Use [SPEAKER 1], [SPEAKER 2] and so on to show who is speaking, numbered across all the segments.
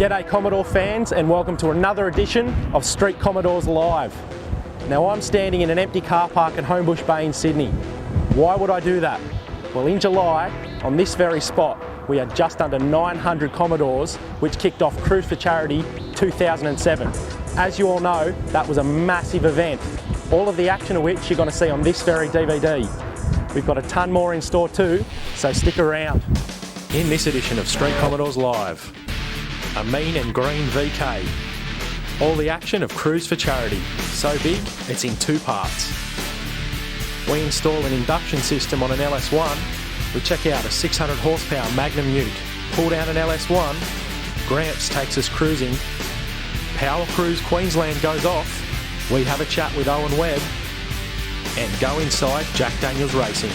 [SPEAKER 1] G'day Commodore fans, and welcome to another edition of Street Commodores Live. Now I'm standing in an empty car park at Homebush Bay in Sydney. Why would I do that? Well, in July, on this very spot, we had just under 900 Commodores, which kicked off Cruise for Charity 2007. As you all know, that was a massive event, all of the action of which you're going to see on this very DVD. We've got a ton more in store too, so stick around. In this edition of Street Commodores Live, a mean and green VK. All the action of Cruise for Charity. So big, it's in two parts. We install an induction system on an LS1. We check out a 600 horsepower Magnum Ute. Pull down an LS1. Gramps takes us cruising. Power Cruise Queensland goes off. We have a chat with Owen Webb. And go inside Jack Daniels Racing.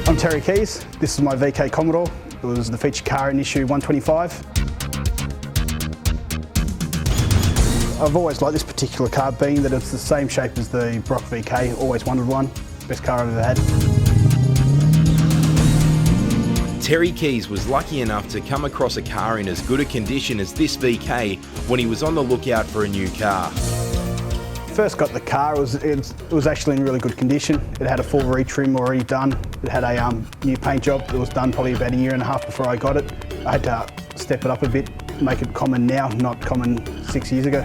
[SPEAKER 2] I'm Terry Keys. This is my VK Commodore. It was the feature car in issue 125. I've always liked this particular car, being that it's the same shape as the Brock VK. Always wanted one. Best car I've ever had.
[SPEAKER 3] Terry Keys was lucky enough to come across a car in as good a condition as this VK when he was on the lookout for a new car.
[SPEAKER 2] First got the car, it was actually in really good condition. It had a full retrim already done. It had a new paint job that was done probably about a year and a half before I got it. I had to step it up a bit, make it common now, not common 6 years ago.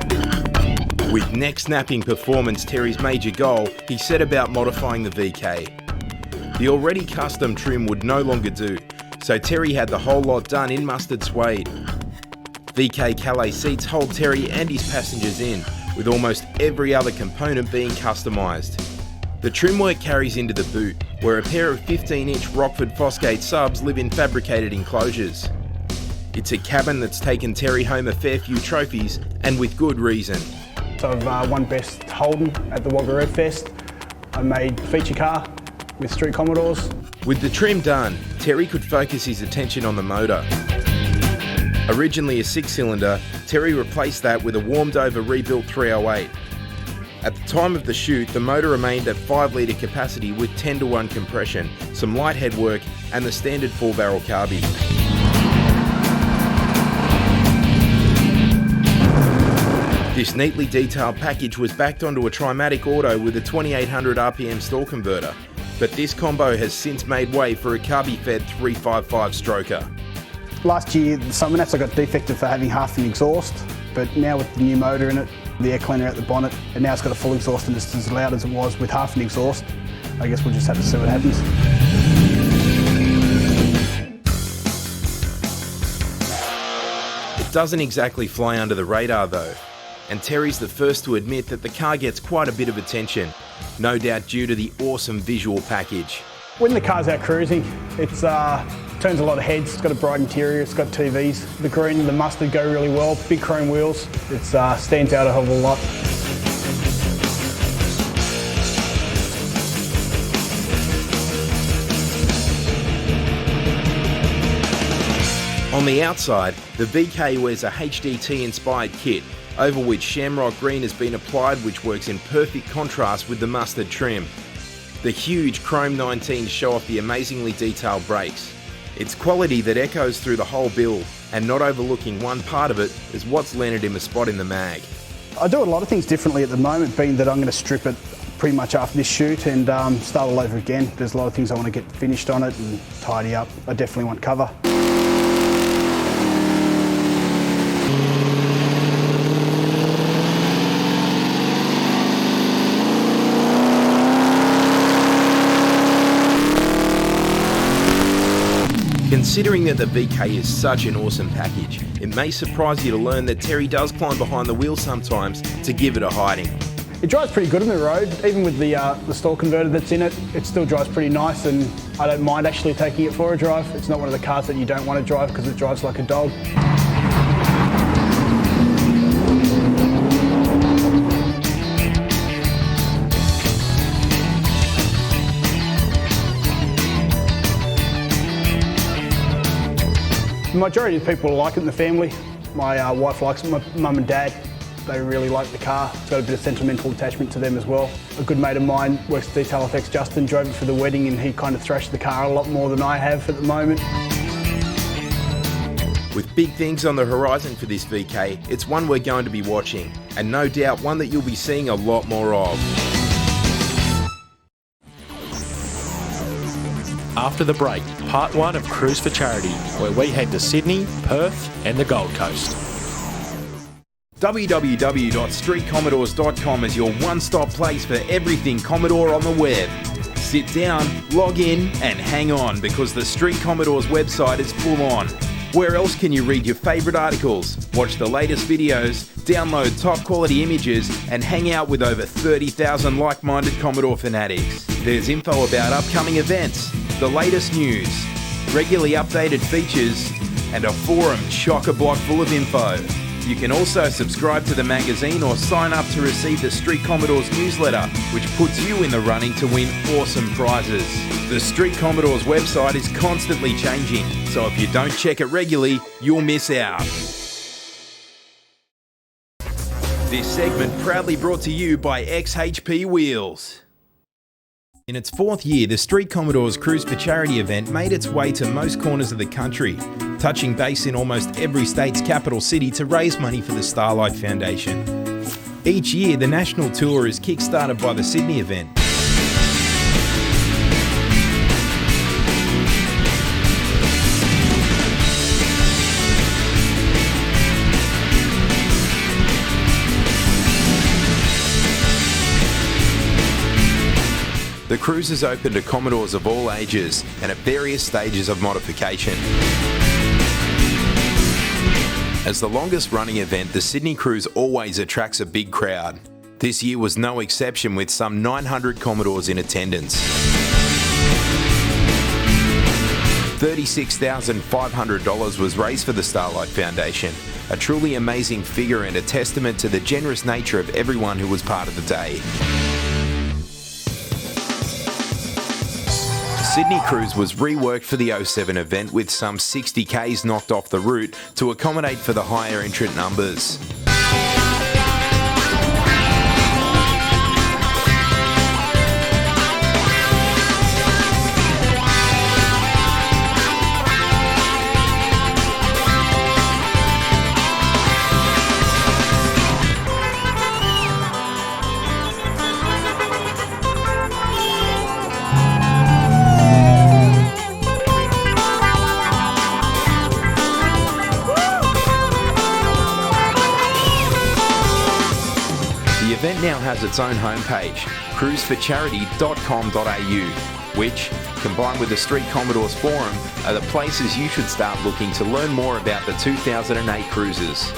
[SPEAKER 3] With neck-snapping performance Terry's major goal, he set about modifying the VK. The already custom trim would no longer do, so Terry had the whole lot done in mustard suede. VK Calais seats hold Terry and his passengers in, with almost every other component being customised. The trim work carries into the boot, where a pair of 15-inch Rockford Fosgate subs live in fabricated enclosures. It's a cabin that's taken Terry home a fair few trophies, and with good reason.
[SPEAKER 2] So I've won Best Holden at the Wagga Red Fest. I made feature car with Street Commodores.
[SPEAKER 3] With the trim done, Terry could focus his attention on the motor. Originally a 6-cylinder, Terry replaced that with a warmed-over rebuilt 308. At the time of the shoot, the motor remained at 5-litre capacity with 10-to-1 compression, some light head work, and the standard 4-barrel carby. This neatly detailed package was backed onto a Trimatic Auto with a 2800 RPM stall converter, but this combo has since made way for a carby-fed 355 stroker.
[SPEAKER 2] Last year, the summer nats I got defected for having half an exhaust, but now with the new motor in it, the air cleaner out the bonnet, and now it's got a full exhaust and it's as loud as it was with half an exhaust. I guess we'll just have to see what happens.
[SPEAKER 3] It doesn't exactly fly under the radar though, and Terry's the first to admit that the car gets quite a bit of attention, no doubt due to the awesome visual package.
[SPEAKER 2] When the car's out cruising, it turns a lot of heads. It's got a bright interior, it's got TVs. The green and the mustard go really well, big chrome wheels. It stands out a hell of a lot.
[SPEAKER 3] On the outside, the VK wears a HDT-inspired kit, over which Shamrock Green has been applied, which works in perfect contrast with the mustard trim. The huge chrome 19s show off the amazingly detailed brakes. It's quality that echoes through the whole build, and not overlooking one part of it is what's landed him a spot in the mag.
[SPEAKER 2] I do a lot of things differently at the moment, being that I'm going to strip it pretty much after this shoot and start all over again. There's a lot of things I want to get finished on it and tidy up. I definitely want cover.
[SPEAKER 3] Considering that the VK is such an awesome package, it may surprise you to learn that Terry does climb behind the wheel sometimes to give it a hiding.
[SPEAKER 2] It drives pretty good on the road, even with the stall converter that's in it. It still drives pretty nice, and I don't mind actually taking it for a drive. It's not one of the cars that you don't want to drive because it drives like a dog. The majority of people like it in the family. My wife likes it, my mum and dad. They really like the car. It's got a bit of sentimental attachment to them as well. A good mate of mine works at Detail Effects, Justin, drove it for the wedding and he kind of thrashed the car a lot more than I have at the moment.
[SPEAKER 3] With big things on the horizon for this VK, it's one we're going to be watching, and no doubt one that you'll be seeing a lot more of.
[SPEAKER 1] After the break, part 1 of Cruise for Charity, where we head to Sydney, Perth and the Gold Coast.
[SPEAKER 3] www.streetcommodores.com is your one-stop place for everything Commodore on the web. Sit down, log in and hang on, because the Street Commodores website is full on. Where else can you read your favourite articles, watch the latest videos, download top quality images and hang out with over 30,000 like-minded Commodore fanatics? There's info about upcoming events, the latest news, regularly updated features and a forum chock-a-block full of info. You can also subscribe to the magazine or sign up to receive the Street Commodores newsletter, which puts you in the running to win awesome prizes. The Street Commodores website is constantly changing, so if you don't check it regularly, you'll miss out. This segment proudly brought to you by XHP Wheels. In its 4th year, the Street Commodores Cruise for Charity event made its way to most corners of the country, touching base in almost every state's capital city to raise money for the Starlight Foundation. Each year, the national tour is kick-started by the Sydney event. The cruise is open to Commodores of all ages and at various stages of modification. As the longest running event, the Sydney Cruise always attracts a big crowd. This year was no exception, with some 900 Commodores in attendance. $36,500 was raised for the Starlight Foundation, a truly amazing figure and a testament to the generous nature of everyone who was part of the day. Sydney Cruise was reworked for the 07 event, with some 60 Ks knocked off the route to accommodate for the higher entrant numbers. The event now has its own homepage, cruiseforcharity.com.au, which, combined with the Street Commodores forum, are the places you should start looking to learn more about the 2008 cruises.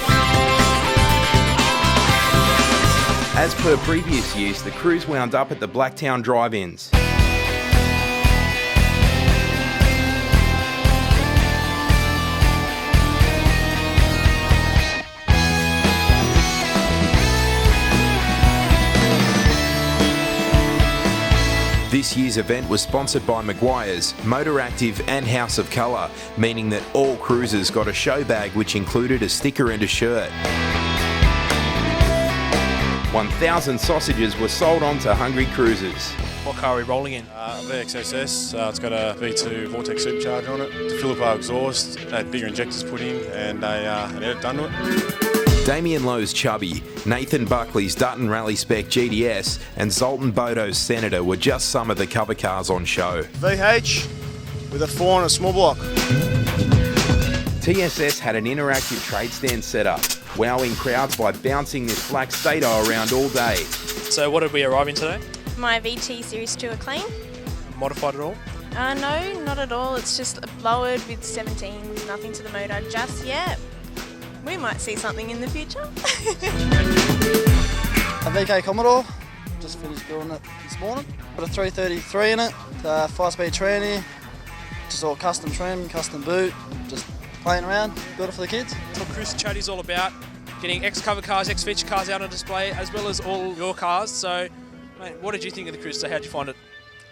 [SPEAKER 3] As per previous years, the cruise wound up at the Blacktown drive-ins. This year's event was sponsored by Maguire's, Motoractive and House of Colour, meaning that all cruisers got a show bag which included a sticker and a shirt. 1,000 sausages were sold on to hungry cruisers.
[SPEAKER 4] What car are we rolling in? VXSS. It's got a V2 Vortex supercharger on it. The Philippa exhaust, had bigger injectors put in, and an edit done to it.
[SPEAKER 3] Damien Lowe's Chubby, Nathan Buckley's Dutton Rally Spec GDS and Zoltan Bodo's Senator were just some of the cover cars on show.
[SPEAKER 4] VH with a 4 and a small block.
[SPEAKER 3] TSS had an interactive trade stand set up, wowing crowds by bouncing this black Stato around all day.
[SPEAKER 4] So what did we arrive in today?
[SPEAKER 5] My VT Series 2 Acclaim.
[SPEAKER 4] Modified at all?
[SPEAKER 5] No, not at all. It's just lowered with 17, nothing to the motor just yet. We might see something in the future.
[SPEAKER 6] A VK Commodore, just finished building it this morning. Got a 333 in it, 5-speed tranny, just all custom trim, custom boot, just playing around, built it for the kids.
[SPEAKER 7] That's what Cruise Charity is all about, getting X-cover cars, X-feature cars out on display, as well as all your cars. So, mate, what did you think of the cruise today? How'd you find it?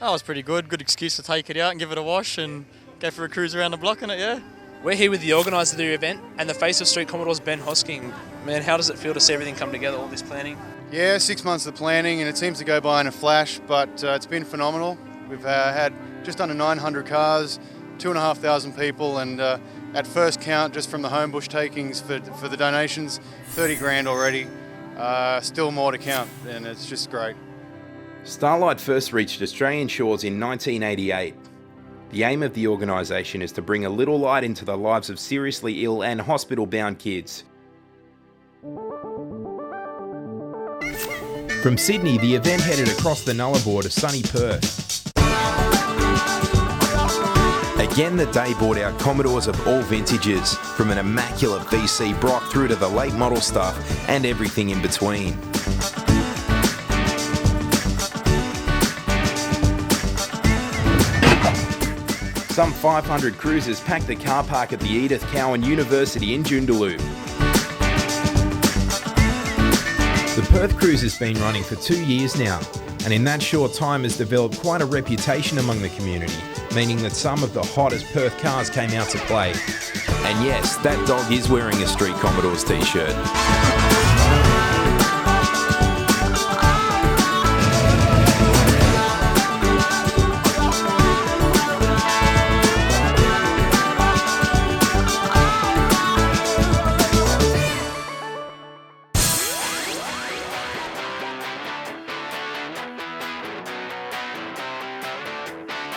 [SPEAKER 6] Oh, it was pretty good. Good excuse to take it out and give it a wash and go for a cruise around the block in it, yeah.
[SPEAKER 7] We're here with the organiser of the event and the face of Street Commodores, Ben Hosking. Man, how does it feel to see everything come together, all this planning?
[SPEAKER 8] Yeah, 6 months of planning, and it seems to go by in a flash, but it's been phenomenal. We've had just under 900 cars, 2,500 people, and at first count, just from the Homebush takings for the donations, 30 grand already. Still more to count, and it's just great.
[SPEAKER 3] Starlight first reached Australian shores in 1988. The aim of the organisation is to bring a little light into the lives of seriously ill and hospital-bound kids. From Sydney, the event headed across the Nullarbor to sunny Perth. Again, the day brought out Commodores of all vintages, from an immaculate VC Brock through to the late model stuff and everything in between. Some 500 cruisers packed the car park at the Edith Cowan University in Joondalup. The Perth Cruise has been running for 2 years now, and in that short time has developed quite a reputation among the community, meaning that some of the hottest Perth cars came out to play. And yes, that dog is wearing a Street Commodores t-shirt.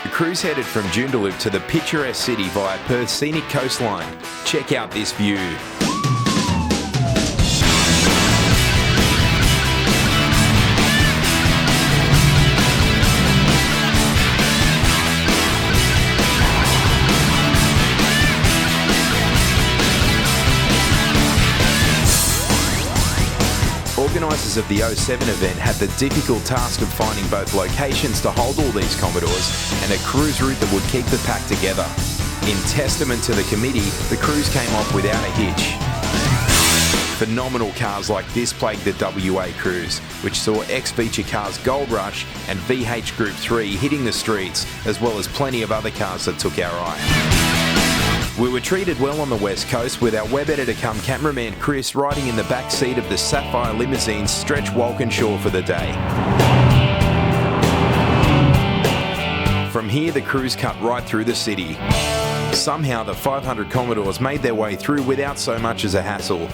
[SPEAKER 3] The cruise headed from Joondalup to the picturesque city via Perth's scenic coastline. Check out this view. Organisers of the 07 event had the difficult task of finding both locations to hold all these Commodores and a cruise route that would keep the pack together. In testament to the committee, the cruise came off without a hitch. Phenomenal cars like this plagued the WA cruise, which saw ex-feature cars Gold Rush and VH Group 3 hitting the streets, as well as plenty of other cars that took our eye. We were treated well on the West Coast, with our web editor come cameraman Chris riding in the back seat of the Sapphire limousine Stretch Walkinshaw for the day. From here, the cruise cut right through the city. Somehow the 500 Commodores made their way through without so much as a hassle.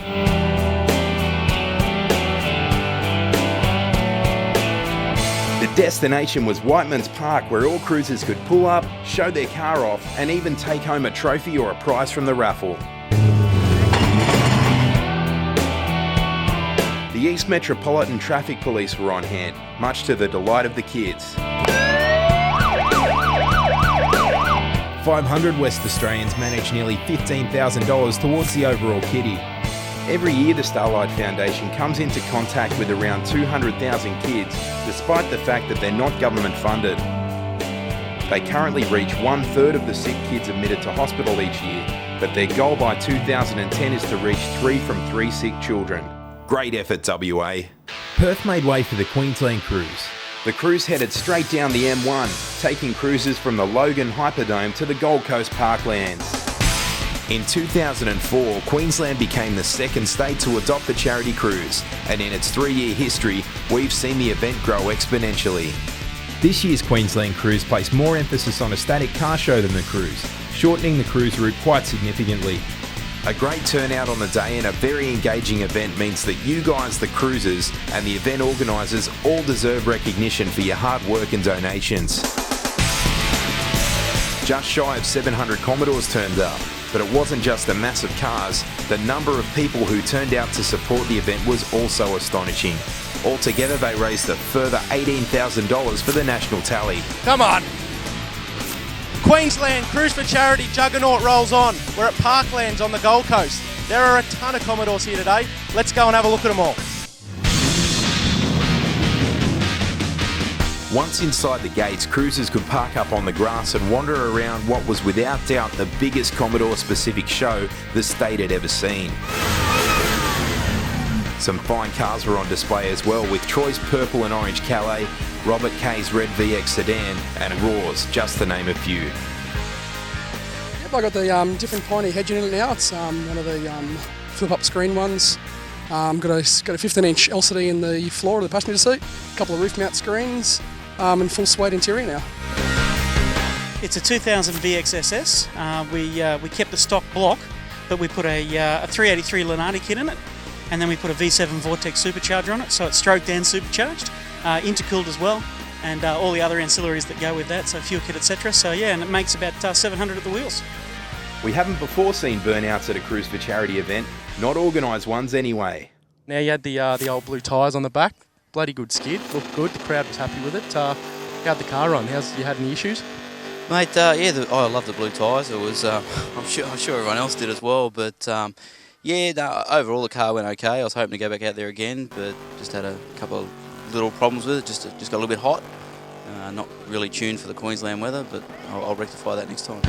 [SPEAKER 3] The destination was Whiteman's Park, where all cruisers could pull up, show their car off, and even take home a trophy or a prize from the raffle. The East Metropolitan Traffic Police were on hand, much to the delight of the kids. 500 West Australians managed nearly $15,000 towards the overall kitty. Every year the Starlight Foundation comes into contact with around 200,000 kids, despite the fact that they're not government funded. They currently reach 1/3 of the sick kids admitted to hospital each year, but their goal by 2010 is to reach 3 from 3 sick children. Great effort, WA. Perth made way for the Queensland Cruise. The cruise headed straight down the M1, taking cruisers from the Logan Hyperdome to the Gold Coast Parklands. In 2004, Queensland became the second state to adopt the charity cruise, and in its 3-year history, we've seen the event grow exponentially. This year's Queensland Cruise placed more emphasis on a static car show than the cruise, shortening the cruise route quite significantly. A great turnout on the day and a very engaging event means that you guys, the cruisers, and the event organisers all deserve recognition for your hard work and donations. Just shy of 700 Commodores turned up, but it wasn't just the mass of cars. The number of people who turned out to support the event was also astonishing. Altogether, they raised a further $18,000 for the national tally.
[SPEAKER 1] Come on! Queensland Cruise for Charity juggernaut rolls on. We're at Parklands on the Gold Coast. There are a ton of Commodores here today. Let's go and have a look at them all.
[SPEAKER 3] Once inside the gates, cruisers could park up on the grass and wander around what was without doubt the biggest Commodore-specific show the state had ever seen. Some fine cars were on display as well, with Troy's purple and orange Calais, Robert Kay's red VX sedan, and Raw's, just to name a few.
[SPEAKER 9] I got the different Pioneer head unit now. It's one of the flip-up screen ones. Got a 15-inch LCD in the floor of the passenger seat, a couple of roof mount screens, and full suede interior now.
[SPEAKER 10] It's a 2000 VXSS. We kept the stock block, but we put a 383 Lenardi kit in it, and then we put a V7 Vortex supercharger on it, so it's stroked and supercharged, intercooled as well, and all the other ancillaries that go with that, so fuel kit, etc. So yeah, and it makes about 700 at the wheels.
[SPEAKER 3] We haven't before seen burnouts at a Cruise for Charity event, not organised ones anyway.
[SPEAKER 1] Now you had the old blue tyres on the back, bloody good skid, looked good, the crowd was happy with it. How'd the car run? You had any issues?
[SPEAKER 11] Mate, I love the blue tyres. It was, I'm sure everyone else did as well. But overall the car went okay. I was hoping to go back out there again, but just had a couple of little problems with it. Just got a little bit hot. Not really tuned for the Queensland weather, but I'll rectify that next time.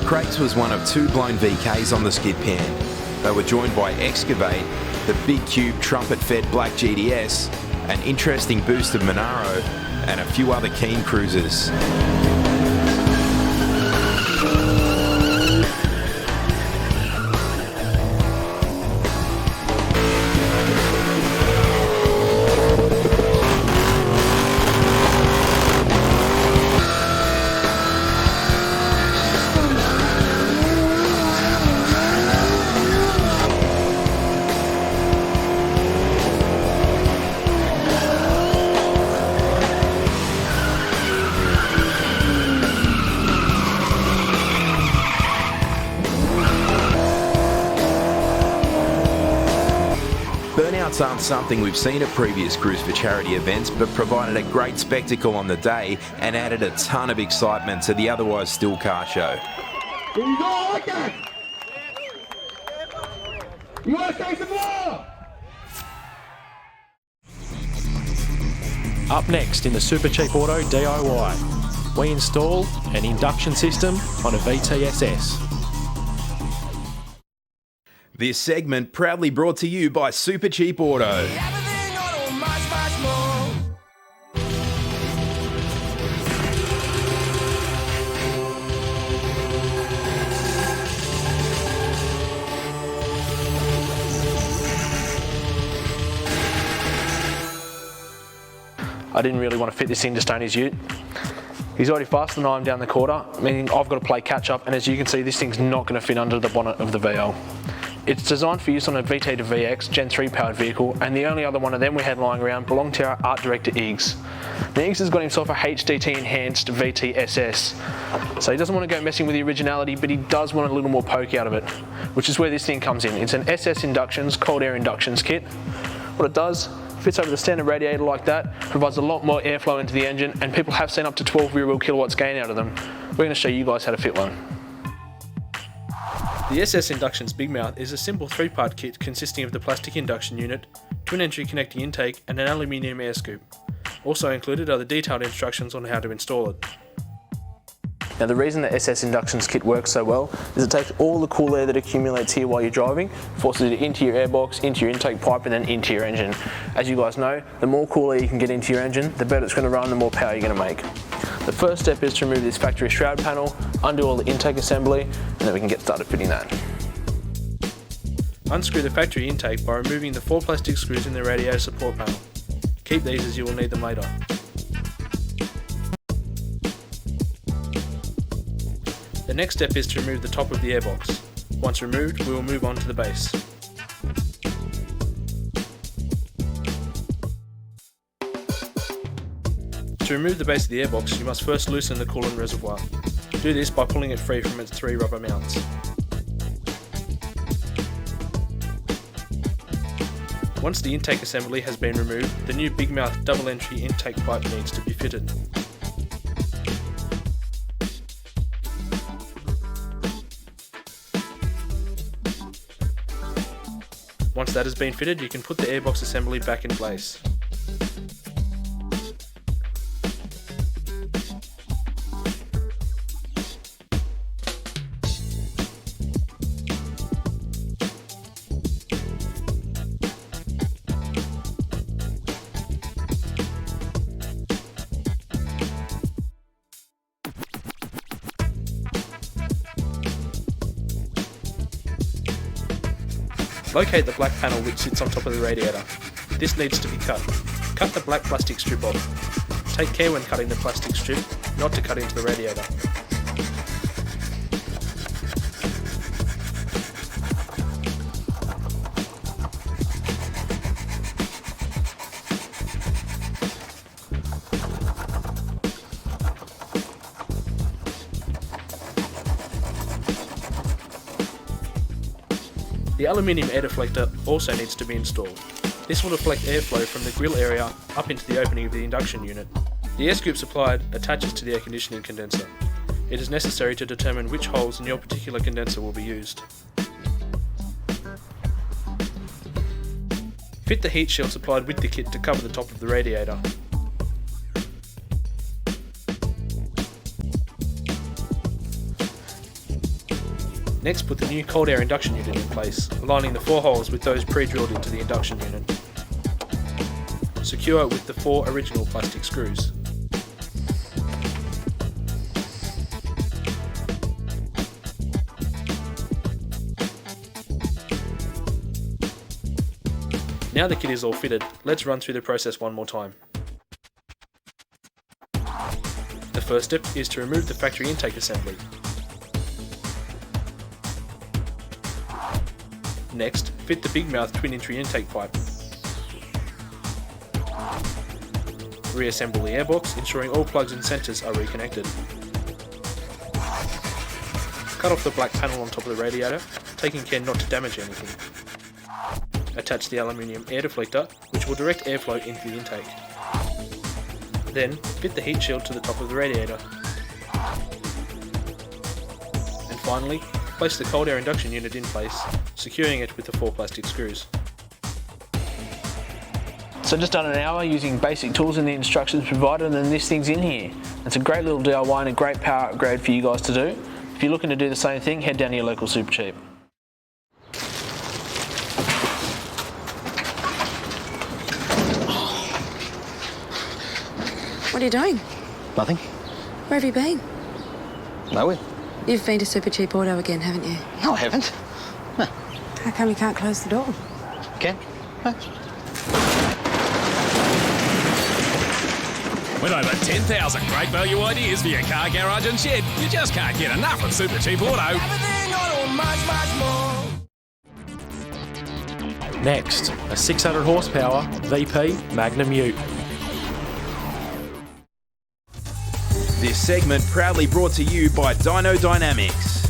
[SPEAKER 3] Craig's was one of 2 blown VKs on the skid pan. They were joined by Excavate, the big cube trumpet-fed black GDS, an interesting boost of Monaro, and a few other keen cruisers. Burnouts aren't something we've seen at previous Cruise for Charity events, but provided a great spectacle on the day and added a ton of excitement to the otherwise still car show.
[SPEAKER 12] Here you go, like that! You want to say some more?
[SPEAKER 1] Up next in the Super Cheap Auto DIY, we install an induction system on a VTSS.
[SPEAKER 3] This segment proudly brought to you by Super Cheap Auto.
[SPEAKER 1] I didn't really want to fit this into Stoney's ute. He's already faster than I am down the quarter, meaning I've got to play catch up, and as you can see, this thing's not going to fit under the bonnet of the VL. It's designed for use on a VT to VX Gen 3 powered vehicle, and the only other one of them we had lying around belonged to our art director Iggs. Now Iggs has got himself a HDT enhanced VTSS, so he doesn't want to go messing with the originality, but he does want a little more poke out of it, which is where this thing comes in. It's an SS Inductions cold air inductions kit. What it does, fits over the standard radiator like that, provides a lot more airflow into the engine, and people have seen up to 12 rear wheel kilowatts gain out of them. We're going to show you guys how to fit one. The SS Inductions Big Mouth is a simple 3-part kit consisting of the plastic induction unit, twin entry connecting intake, and an aluminium air scoop. Also included are the detailed instructions on how to install it. Now the reason the SS Inductions kit works so well is it takes all the cool air that accumulates here while you're driving, forces it into your airbox, into your intake pipe, and then into your engine. As you guys know, the more cool air you can get into your engine, the better it's going to run, the more power you're going to make. The first step is to remove this factory shroud panel, undo all the intake assembly, and then we can get started fitting that. Unscrew the factory intake by removing the 4 plastic screws in the radiator support panel. Keep these as you will need them later. The next step is to remove the top of the airbox. Once removed, we will move on to the base. To remove the base of the airbox, you must first loosen the coolant reservoir. Do this by pulling it free from its 3 rubber mounts. Once the intake assembly has been removed, the new big mouth double entry intake pipe needs to be fitted. Once that has been fitted, you can put the airbox assembly back in place.
[SPEAKER 7] Locate the black panel which sits on top of the radiator. This needs to be cut. Cut the black plastic strip off. Take care when cutting the plastic strip not to cut into the radiator. The aluminium air deflector also needs to be installed. This will deflect airflow from the grill area up into the opening of the induction unit. The air scoop supplied attaches to the air conditioning condenser. It is necessary to determine which holes in your particular condenser will be used. Fit the heat shield supplied with the kit to cover the top of the radiator. Next, put the new cold air induction unit in place, aligning the 4 holes with those pre-drilled into the induction unit. Secure it with the 4 original plastic screws. Now the kit is all fitted, let's run through the process one more time. The first step is to remove the factory intake assembly. Next, fit the big mouth twin entry intake pipe. Reassemble the airbox, ensuring all plugs and sensors are reconnected. Cut off the black panel on top of the radiator, taking care not to damage anything. Attach the aluminium air deflector, which will direct airflow into the intake. Then, fit the heat shield to the top of the radiator. And finally, place the cold air induction unit in place, securing it with the 4 plastic screws.
[SPEAKER 13] So just done an hour using basic tools and the instructions provided, and then this thing's in here. It's a great little DIY and a great power upgrade for you guys to do. If you're looking to do the same thing, head down to your local Supercheap.
[SPEAKER 14] What are you doing?
[SPEAKER 15] Nothing.
[SPEAKER 14] Where have you been?
[SPEAKER 15] Nowhere.
[SPEAKER 14] You've been to Supercheap Auto again, haven't you?
[SPEAKER 15] No, I haven't. No.
[SPEAKER 14] How come you can't close the door?
[SPEAKER 15] Can? No.
[SPEAKER 16] With over 10,000 great value ideas for your car, garage and shed, you just can't get enough of Supercheap Auto. Everything auto, much, much more.
[SPEAKER 1] Next, a 600 horsepower VP Magnum Ute.
[SPEAKER 3] This segment proudly brought to you by Dyno Dynamics.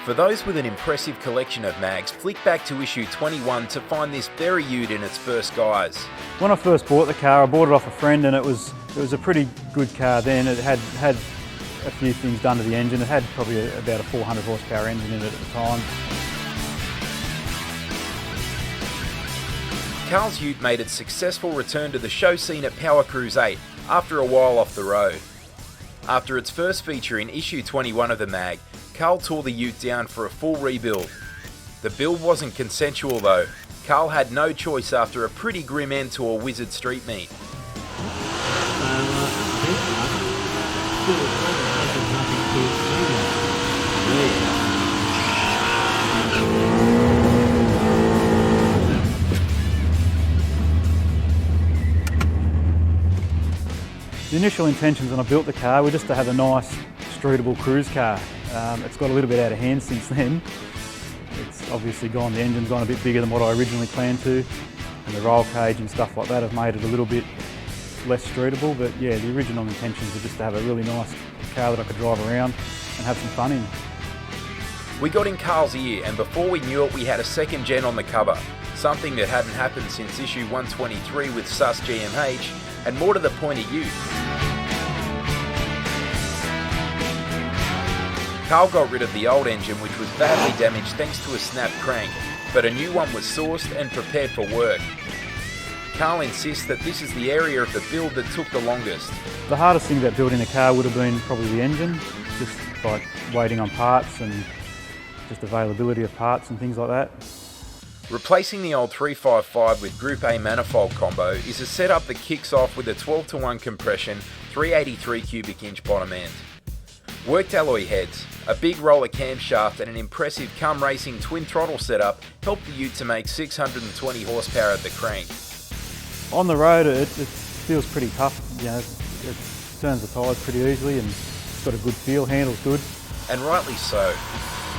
[SPEAKER 3] For those with an impressive collection of mags, flick back to issue 21 to find this very ute in its first guise.
[SPEAKER 17] When I first bought the car, I bought it off a friend, and it was a pretty good car then. It had a few things done to the engine. It had probably about a 400 horsepower engine in it at the time.
[SPEAKER 3] Carl's ute made its successful return to the show scene at Power Cruise 8 after a while off the road. After its first feature in issue 21 of the mag, Carl tore the ute down for a full rebuild. The build wasn't consensual though. Carl had no choice after a pretty grim end to a Wizard Street meet.
[SPEAKER 17] The initial intentions when I built the car were just to have a nice, streetable cruise car. It's got a little bit out of hand since then. It's obviously the engine's gone a bit bigger than what I originally planned to, and the roll cage and stuff like that have made it a little bit less streetable, but yeah, the original intentions were just to have a really nice car that I could drive around and have some fun in.
[SPEAKER 3] We got in Carl's ear, and before we knew it, we had a second gen on the cover, something that hadn't happened since issue 123 with Sus GMH, and more to the point, a ute. Carl got rid of the old engine, which was badly damaged thanks to a snapped crank, but a new one was sourced and prepared for work. Carl insists that this is the area of the build that took the longest.
[SPEAKER 17] The hardest thing about building the car would have been probably the engine, just like waiting on parts and just availability of parts and things like that.
[SPEAKER 3] Replacing the old 355 with Group A manifold combo is a setup that kicks off with a 12:1 compression, 383 cubic inch bottom end. Worked alloy heads, a big roller camshaft and an impressive Cum Racing twin throttle setup helped the ute to make 620 horsepower at the crank.
[SPEAKER 17] On the road it feels pretty tough, you know, it turns the tyres pretty easily and it's got a good feel, handles good.
[SPEAKER 3] And rightly so.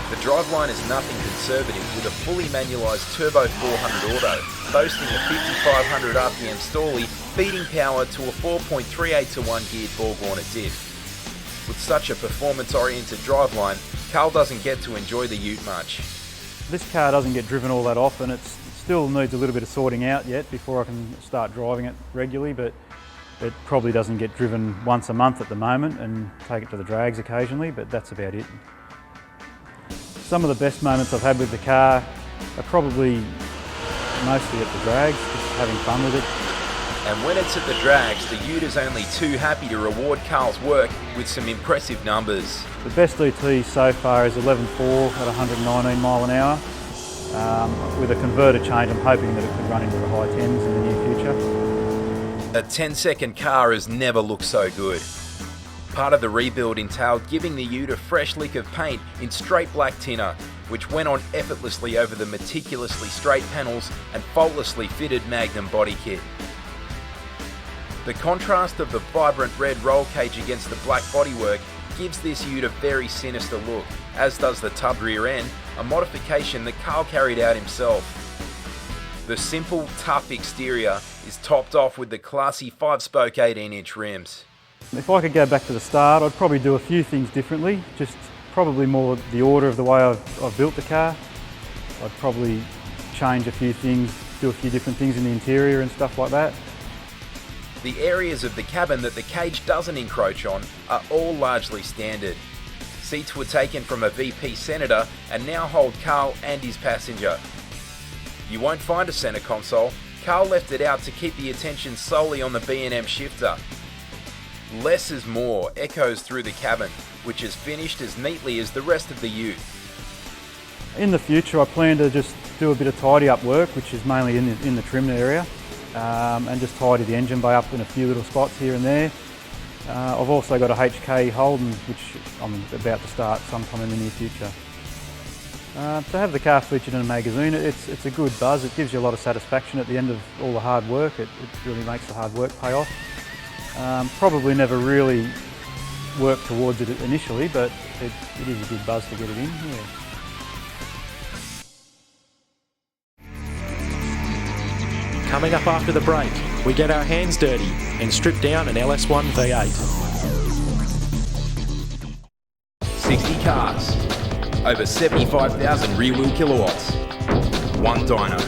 [SPEAKER 3] The driveline is nothing conservative with a fully manualised Turbo 400 Auto, boasting a 5500 RPM stallie, feeding power to a 4.38 to 1 geared Borg-Warner diff. With such a performance-oriented driveline, Carl doesn't get to enjoy the ute much.
[SPEAKER 17] This car doesn't get driven all that often. It still needs a little bit of sorting out yet before I can start driving it regularly, but it probably doesn't get driven once a month at the moment and take it to the drags occasionally, but that's about it. Some of the best moments I've had with the car are probably mostly at the drags, just having fun with it.
[SPEAKER 3] And when it's at the drags, the ute is only too happy to reward Carl's work with some impressive numbers.
[SPEAKER 17] The best ET so far is 11.4 at 119 mile an hour. With a converter change, I'm hoping that it could run into the high 10s in the near future.
[SPEAKER 3] A 10-second car has never looked so good. Part of the rebuild entailed giving the ute a fresh lick of paint in straight black tinner, which went on effortlessly over the meticulously straight panels and faultlessly fitted Magnum body kit. The contrast of the vibrant red roll cage against the black bodywork gives this ute a very sinister look, as does the tub rear end, a modification that Carl carried out himself. The simple, tough exterior is topped off with the classy 5-spoke 18-inch rims.
[SPEAKER 17] If I could go back to the start, I'd probably do a few things differently, just probably more the order of the way I've built the car. I'd probably change a few things, do a few different things in the interior and stuff like that.
[SPEAKER 3] The areas of the cabin that the cage doesn't encroach on are all largely standard. Seats were taken from a VP Senator and now hold Carl and his passenger. You won't find a centre console. Carl left it out to keep the attention solely on the B&M shifter. Less is more echoes through the cabin, which is finished as neatly as the rest of the ute.
[SPEAKER 17] In the future I plan to just do a bit of tidy up work, which is mainly in the trim area, and just tidy the engine bay up in a few little spots here and there. I've also got a HK Holden, which I'm about to start sometime in the near future. To have the car featured in a magazine, it's a good buzz. It gives you a lot of satisfaction at the end of all the hard work. It really makes the hard work pay off. Probably never really worked towards it initially, but it is a good buzz to get it in. Yeah.
[SPEAKER 1] Coming up after the break, we get our hands dirty and strip down an LS1 V8.
[SPEAKER 3] 60 cars, over 75,000 rear-wheel kilowatts, one dyno.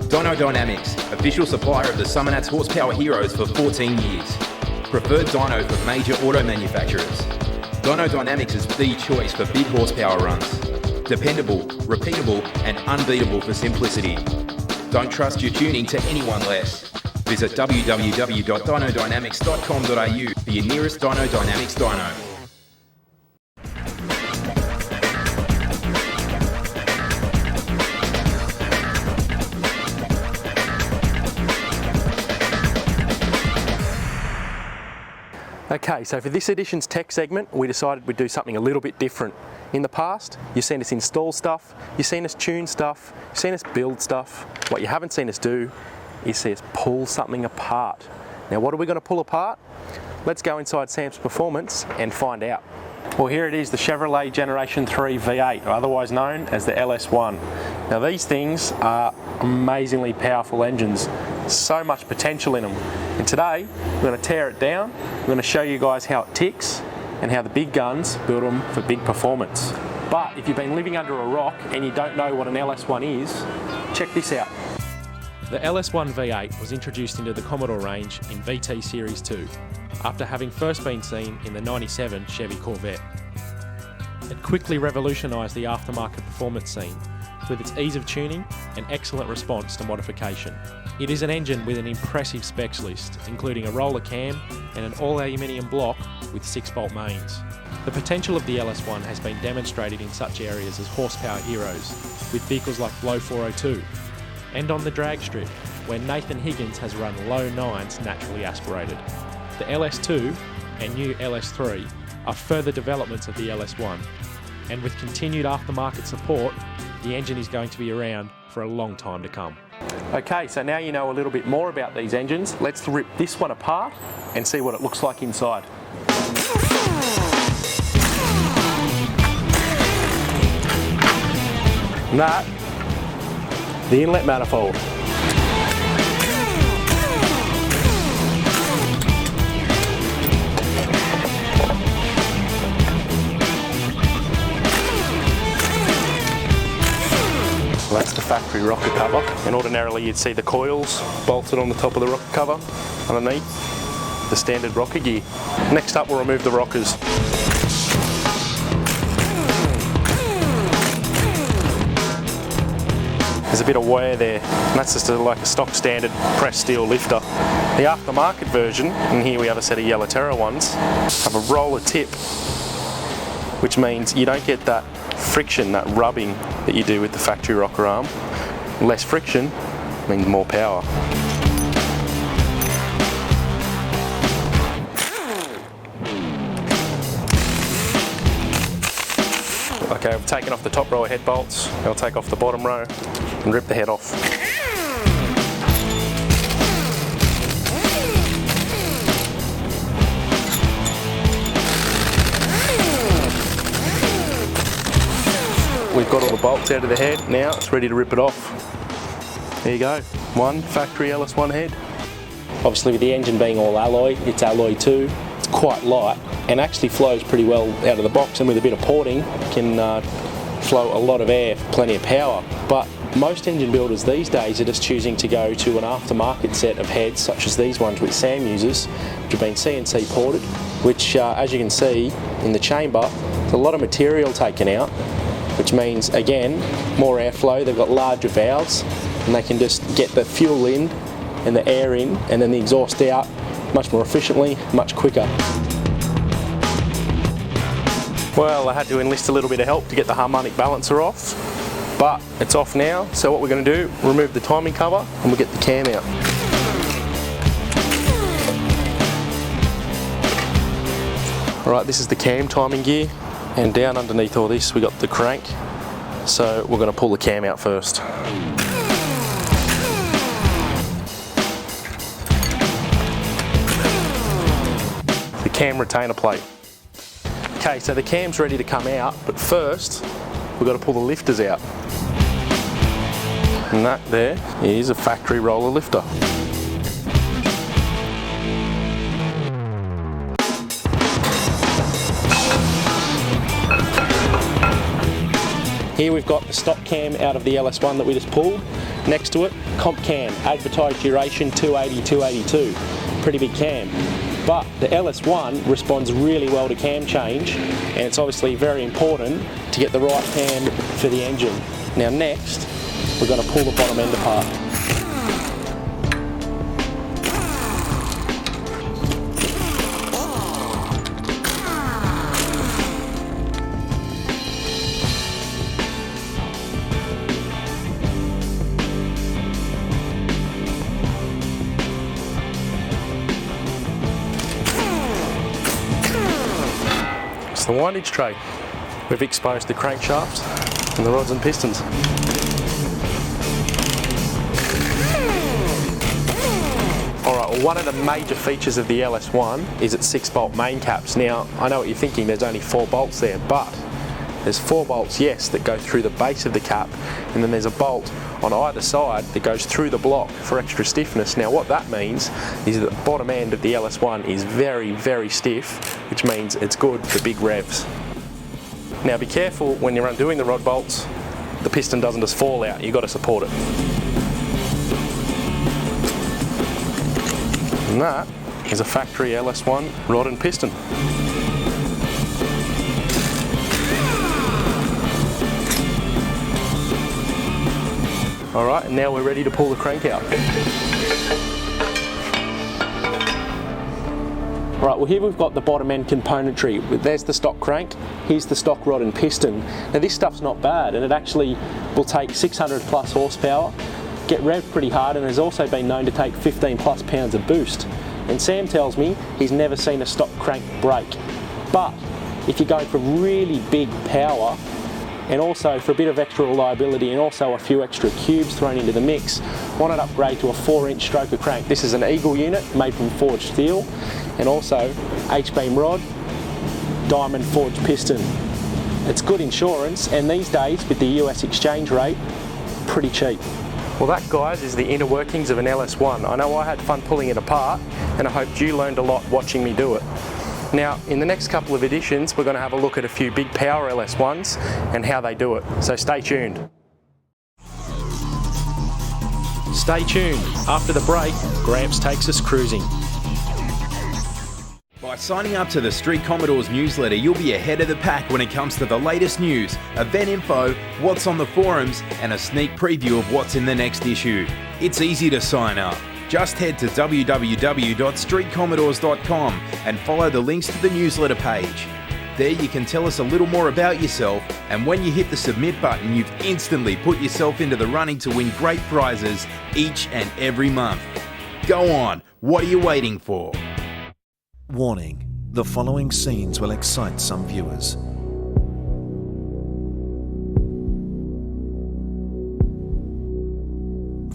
[SPEAKER 3] Dyno Dynamics, official supplier of the Summernats Horsepower Heroes for 14 years. Preferred dyno for major auto manufacturers. Dyno Dynamics is the choice for big horsepower runs. Dependable, repeatable and unbeatable for simplicity. Don't trust your tuning to anyone less. Visit www.dynodynamics.com.au for your nearest Dyno Dynamics dyno.
[SPEAKER 1] Okay, so for this edition's tech segment, we decided we'd do something a little bit different. In the past, you've seen us install stuff, you've seen us tune stuff, you've seen us build stuff. What you haven't seen us do is see us pull something apart. Now, what are we going to pull apart? Let's go inside Sam's Performance and find out. Well, here it is, the Chevrolet Generation 3 V8, or otherwise known as the LS1. Now, these things are amazingly powerful engines. So much potential in them. And today, we're going to tear it down. We're going to show you guys how it ticks and how the big guns build them for big performance. But if you've been living under a rock and you don't know what an LS1 is, check this out. The LS1 V8 was introduced into the Commodore range in VT Series 2, after having first been seen in the '97 Chevy Corvette. It quickly revolutionised the aftermarket performance scene with its ease of tuning and excellent response to modification. It is an engine with an impressive specs list, including a roller cam and an all-aluminium block with 6-bolt mains. The potential of the LS1 has been demonstrated in such areas as horsepower heroes, with vehicles like Blow 402, and on the drag strip, where Nathan Higgins has run low 9s naturally aspirated. The LS2 and new LS3 are further developments of the LS1, and with continued aftermarket support, the engine is going to be around for a long time to come. Okay, so now you know a little bit more about these engines. Let's rip this one apart and see what it looks like inside. And that, the inlet manifold. Well, that's the factory rocker cover, and ordinarily you'd see the coils bolted on the top of the rocker cover underneath the standard rocker gear. Next up, we'll remove the rockers. There's a bit of wear there, and that's just like a stock standard pressed steel lifter. The aftermarket version, and here we have a set of Yellow Terra ones, have a roller tip, which means you don't get that friction, that rubbing that you do with the factory rocker arm. Less friction means more power. Okay, I've taken off the top row of head bolts. I'll take off the bottom row and rip the head off. We've got all the bolts out of the head, now it's ready to rip it off. There you go, one factory LS1 head. Obviously with the engine being all alloy, it's alloy too, it's quite light and actually flows pretty well out of the box, and with a bit of porting can flow a lot of air, plenty of power. But most engine builders these days are just choosing to go to an aftermarket set of heads such as these ones which Sam uses, which have been CNC ported, which as you can see in the chamber, there's a lot of material taken out, which means, again, more airflow. They've got larger valves and they can just get the fuel in and the air in and then the exhaust out much more efficiently, much quicker. Well, I had to enlist a little bit of help to get the harmonic balancer off, but it's off now. So what we're going to do, remove the timing cover and we'll get the cam out. Alright, this is the cam timing gear. And down underneath all this we got the crank, so we're going to pull the cam out first. The cam retainer plate. Okay, so the cam's ready to come out, but first we've got to pull the lifters out. And that there is a factory roller lifter. Here we've got the stock cam out of the LS1 that we just pulled. Next to it, comp cam, advertised duration 280-282. Pretty big cam. But the LS1 responds really well to cam change, and it's obviously very important to get the right cam for the engine. Now next, we're going to pull the bottom end apart. The windage tray. We've exposed the crankshaft and the rods and pistons. Alright, well, one of the major features of the LS1 is its 6-bolt main caps. Now, I know what you're thinking, there's only 4 bolts there, but there's 4 bolts, yes, that go through the base of the cap, and then there's a bolt on either side that goes through the block for extra stiffness. Now what that means is that the bottom end of the LS1 is very, very stiff, which means it's good for big revs. Now be careful when you're undoing the rod bolts, the piston doesn't just fall out, you've got to support it. And that is a factory LS1 rod and piston. Alright, and now we're ready to pull the crank out. Right, well here we've got the bottom end componentry. There's the stock crank, here's the stock rod and piston. Now this stuff's not bad, and it actually will take 600 plus horsepower, get revved pretty hard, and has also been known to take 15 plus pounds of boost. And Sam tells me he's never seen a stock crank break. But if you go for really big power and also for a bit of extra reliability and also a few extra cubes thrown into the mix, why not upgrade to a 4-inch stroker crank? This is an Eagle unit made from forged steel and also H-beam rod, diamond forged piston. It's good insurance, and these days with the US exchange rate, pretty cheap. Well, that, guys, is the inner workings of an LS1. I know I had fun pulling it apart, and I hope you learned a lot watching me do it. Now, in the next couple of editions, we're going to have a look at a few big power LS1s and how they do it, so stay tuned. Stay tuned. After the break, Gramps takes us cruising.
[SPEAKER 3] By signing up to the Street Commodores newsletter, you'll be ahead of the pack when it comes to the latest news, event info, what's on the forums, and a sneak preview of what's in the next issue. It's easy to sign up. Just head to www.streetcommodores.com and follow the links to the newsletter page. There you can tell us a little more about yourself, and when you hit the submit button, you've instantly put yourself into the running to win great prizes each and every month. Go on, what are you waiting for?
[SPEAKER 18] Warning, the following scenes will excite some viewers.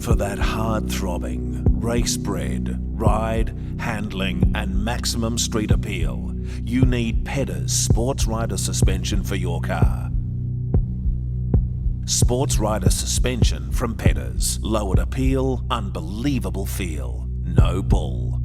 [SPEAKER 18] For that hard-throbbing, race-bred, ride, handling and maximum street appeal, you need Pedder's Sports Rider Suspension for your car. Sports Rider Suspension from Pedder's. Lowered appeal, unbelievable feel, no bull.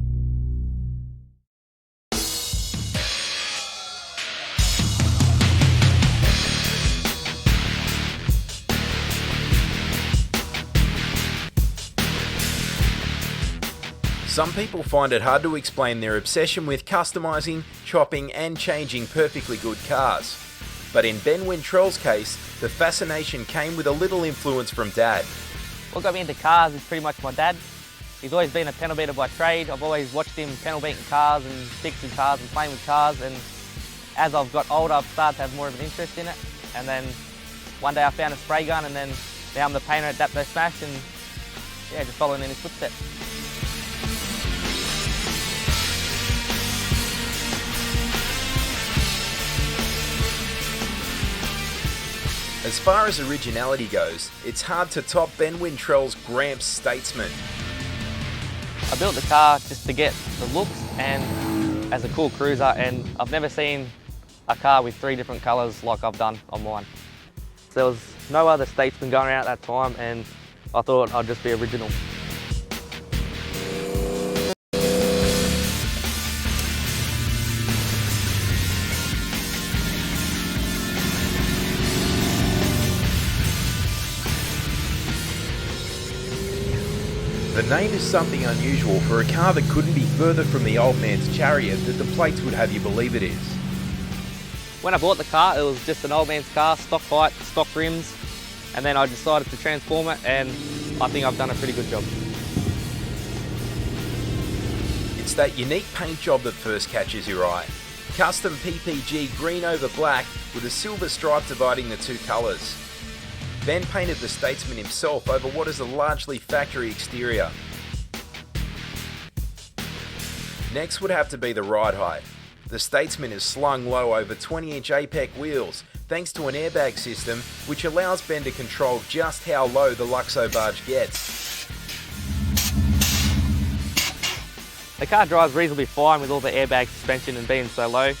[SPEAKER 3] Some people find it hard to explain their obsession with customising, chopping and changing perfectly good cars. But in Ben Wintrell's case, the fascination came with a little influence from Dad.
[SPEAKER 19] What got me into cars is pretty much my dad. He's always been a panel beater by trade. I've always watched him panel beating cars and fixing cars and playing with cars, and as I've got older I've started to have more of an interest in it, and then one day I found a spray gun, and then now I'm the painter at Dapto Smash, and yeah, just following in his footsteps.
[SPEAKER 3] As far as originality goes, it's hard to top Ben Wintrell's Gramps Statesman.
[SPEAKER 19] I built the car just to get the looks and as a cool cruiser, and I've never seen a car with 3 different colours like I've done on mine. There was no other Statesman going around at that time, and I thought I'd just be original.
[SPEAKER 3] The name is something unusual for a car that couldn't be further from the old man's chariot that the plates would have you believe it is.
[SPEAKER 19] When I bought the car, it was just an old man's car, stock height, stock rims, and then I decided to transform it, and I think I've done a pretty good job.
[SPEAKER 3] It's that unique paint job that first catches your eye. Custom PPG green over black with a silver stripe dividing the 2 colours. Ben painted the Statesman himself over what is a largely factory exterior. Next would have to be the ride height. The Statesman is slung low over 20-inch APEC wheels thanks to an airbag system which allows Ben to control just how low the Luxo barge gets.
[SPEAKER 19] The car drives reasonably fine with all the airbag suspension and being so low.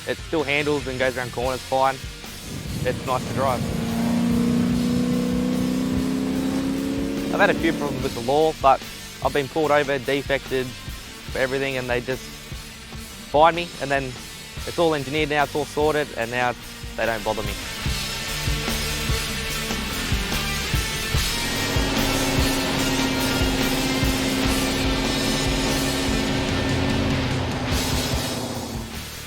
[SPEAKER 19] It still handles and goes around corners fine. It's nice to drive. I've had a few problems with the law, but I've been pulled over, defected for everything, and they just find me, and then it's all engineered now, it's all sorted, and now they don't bother me.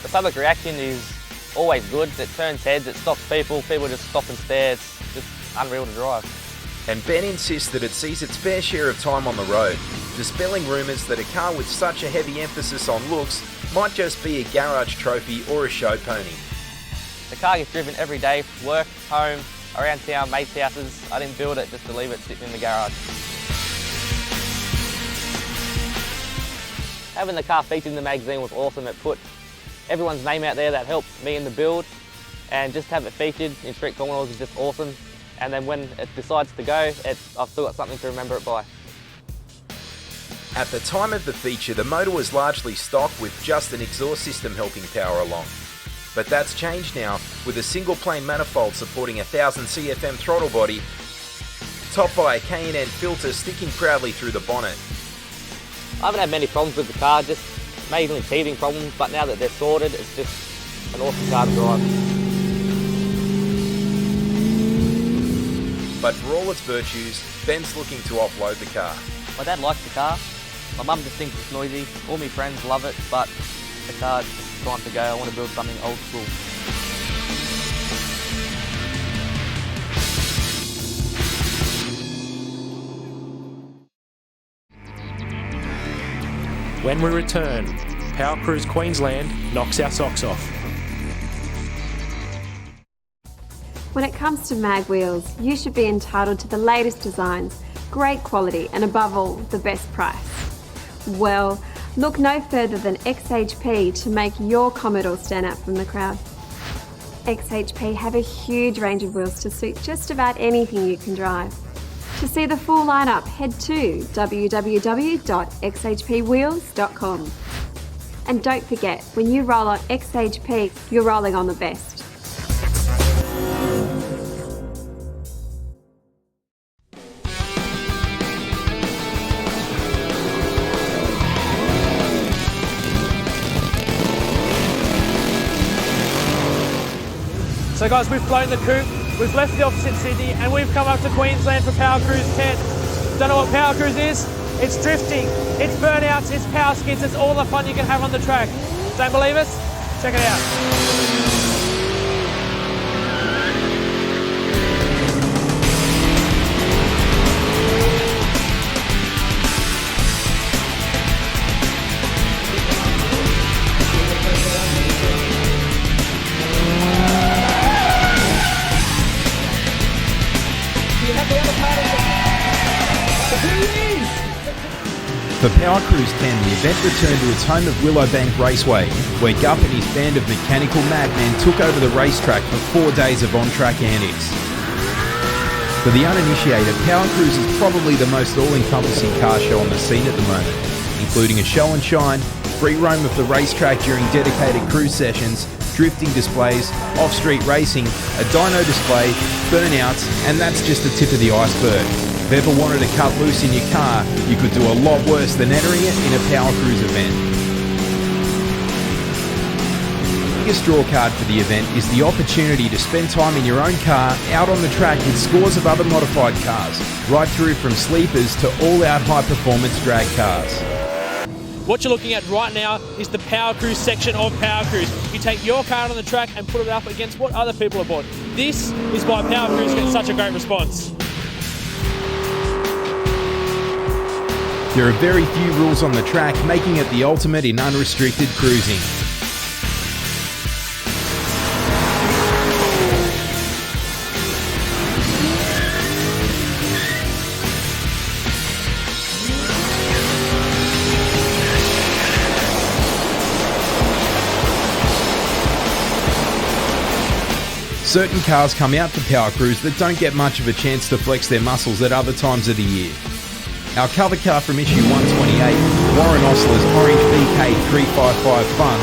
[SPEAKER 19] The public reaction is always good. It turns heads, it stops people just stop and stare. It's just unreal to drive.
[SPEAKER 3] And Ben insists that it sees its fair share of time on the road, dispelling rumours that a car with such a heavy emphasis on looks might just be a garage trophy or a show pony.
[SPEAKER 19] The car gets driven every day, work, home, around town, mates' houses. I didn't build it just to leave it sitting in the garage. Having the car featured in the magazine was awesome. It put everyone's name out there that helped me in the build, and just have it featured in Street Commodores is just awesome. And then when it decides to go, I've still got something to remember it by.
[SPEAKER 3] At the time of the feature, the motor was largely stock with just an exhaust system helping power along. But that's changed now with a single plane manifold supporting a 1000 CFM throttle body, topped by a K&N filter sticking proudly through the bonnet.
[SPEAKER 19] I haven't had many problems with the car, just mainly teething problems, but now that they're sorted, it's just an awesome car to drive.
[SPEAKER 3] But for all its virtues, Ben's looking to offload the car.
[SPEAKER 19] My dad likes the car. My mum just thinks it's noisy. All my friends love it, but the car's just time to go. I want to build something old school.
[SPEAKER 1] When we return, Power Cruise Queensland knocks our socks off.
[SPEAKER 20] When it comes to mag wheels, you should be entitled to the latest designs, great quality, and above all, the best price. Well, look no further than XHP to make your Commodore stand out from the crowd. XHP have a huge range of wheels to suit just about anything you can drive. To see the full lineup, head to www.xhpwheels.com. And don't forget, when you roll on XHP, you're rolling on the best.
[SPEAKER 13] So guys, we've flown the coupe, we've left the office in Sydney, and we've come up to Queensland for Power Cruise 10. Don't know what Power Cruise is? It's drifting, it's burnouts, it's power skids, it's all the fun you can have on the track. Don't believe us? Check it out.
[SPEAKER 3] For Power Cruise 10, the event returned to its home of Willowbank Raceway, where Gup and his band of mechanical madmen took over the racetrack for 4 days of on-track antics. For the uninitiated, Power Cruise is probably the most all-encompassing car show on the scene at the moment, including a show and shine, free roam of the racetrack during dedicated cruise sessions, drifting displays, off-street racing, a dyno display, burnouts, and that's just the tip of the iceberg. If you ever wanted to cut loose in your car, you could do a lot worse than entering it in a Power Cruise event. The biggest draw card for the event is the opportunity to spend time in your own car out on the track with scores of other modified cars, right through from sleepers to all-out high-performance drag cars.
[SPEAKER 13] What you're looking at right now is the Power Cruise section of Power Cruise. You take your car out on the track and put it up against what other people have bought. This is why Power Cruise gets such a great response.
[SPEAKER 3] There are very few rules on the track, making it the ultimate in unrestricted cruising. Certain cars come out to Power Cruise that don't get much of a chance to flex their muscles at other times of the year. Our cover car from issue 128, Warren Osler's Orange VK 355 Fun,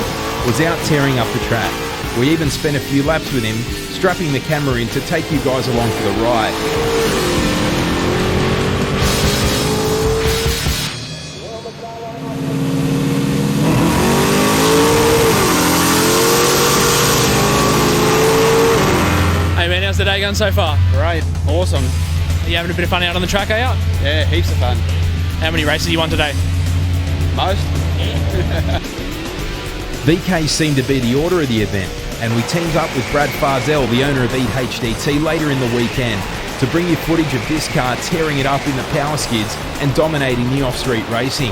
[SPEAKER 3] was out tearing up the track. We even spent a few laps with him, strapping the camera in to take you guys along for the ride.
[SPEAKER 13] Hey man, how's the day going so far?
[SPEAKER 21] Great, awesome.
[SPEAKER 13] Are you having a bit of fun out on the track, are you?
[SPEAKER 21] Yeah, heaps of fun.
[SPEAKER 13] How many races you won today?
[SPEAKER 21] Most.
[SPEAKER 3] VK seemed to be the order of the event, and we teamed up with Brad Farzell, the owner of Eat HDT, later in the weekend to bring you footage of this car tearing it up in the power skids and dominating the off-street racing.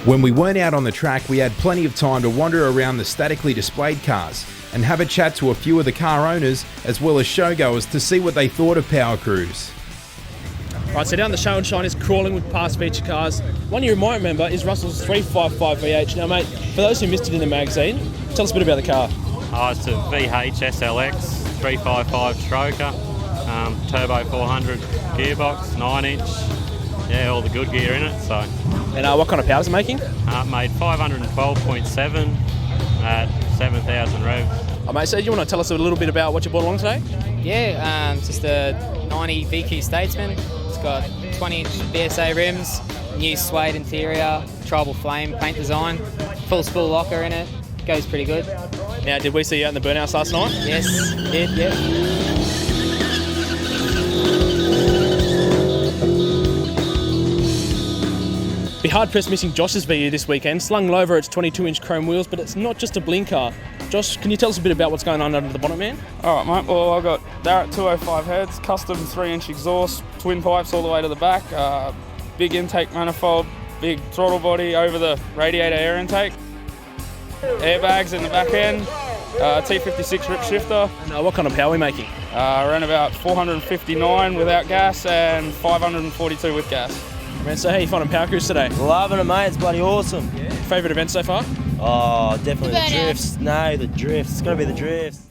[SPEAKER 3] When we weren't out on the track, we had plenty of time to wander around the statically displayed cars and have a chat to a few of the car owners as well as showgoers to see what they thought of Power Cruise.
[SPEAKER 13] Right, so down the show and shine is crawling with past feature cars. One you might remember is Russell's 355 VH. Now, mate, for those who missed it in the magazine, tell us a bit about the car.
[SPEAKER 2] It's a VH SLX 355 stroker, turbo 400 gearbox, 9-inch. Yeah, all the good gear in it. So.
[SPEAKER 13] And what kind of power is it making?
[SPEAKER 2] Made 512.7 at 7,000 revs.
[SPEAKER 13] Mate, so you want to tell us a little bit about what you brought along today?
[SPEAKER 22] Yeah, just a 90 VQ Statesman. It's got 20-inch BSA rims, new suede interior, tribal flame paint design, full spool locker in it. Goes pretty good.
[SPEAKER 13] Now, did we see you out in the burnouts last night?
[SPEAKER 22] Yes, did, yeah.
[SPEAKER 13] Be hard-pressed missing Josh's VU this weekend. Slung low over its 22-inch chrome wheels, but it's not just a blinker. Josh, can you tell us a bit about what's going on under the bonnet, man?
[SPEAKER 23] All right, mate. Well, I've got Darrett 205 heads, custom 3-inch exhaust, twin pipes all the way to the back, big intake manifold, big throttle body over the radiator air intake, airbags in the back end, T56 rip shifter.
[SPEAKER 13] And what kind of power are we making?
[SPEAKER 23] Around about 459 without gas and 542 with gas.
[SPEAKER 13] Man, so how are you finding Power Cruise today?
[SPEAKER 24] Loving it, mate. It's bloody awesome.
[SPEAKER 13] Yeah. Favourite event so far?
[SPEAKER 24] Oh, definitely the drifts. No, the drifts. It's got to be the drifts.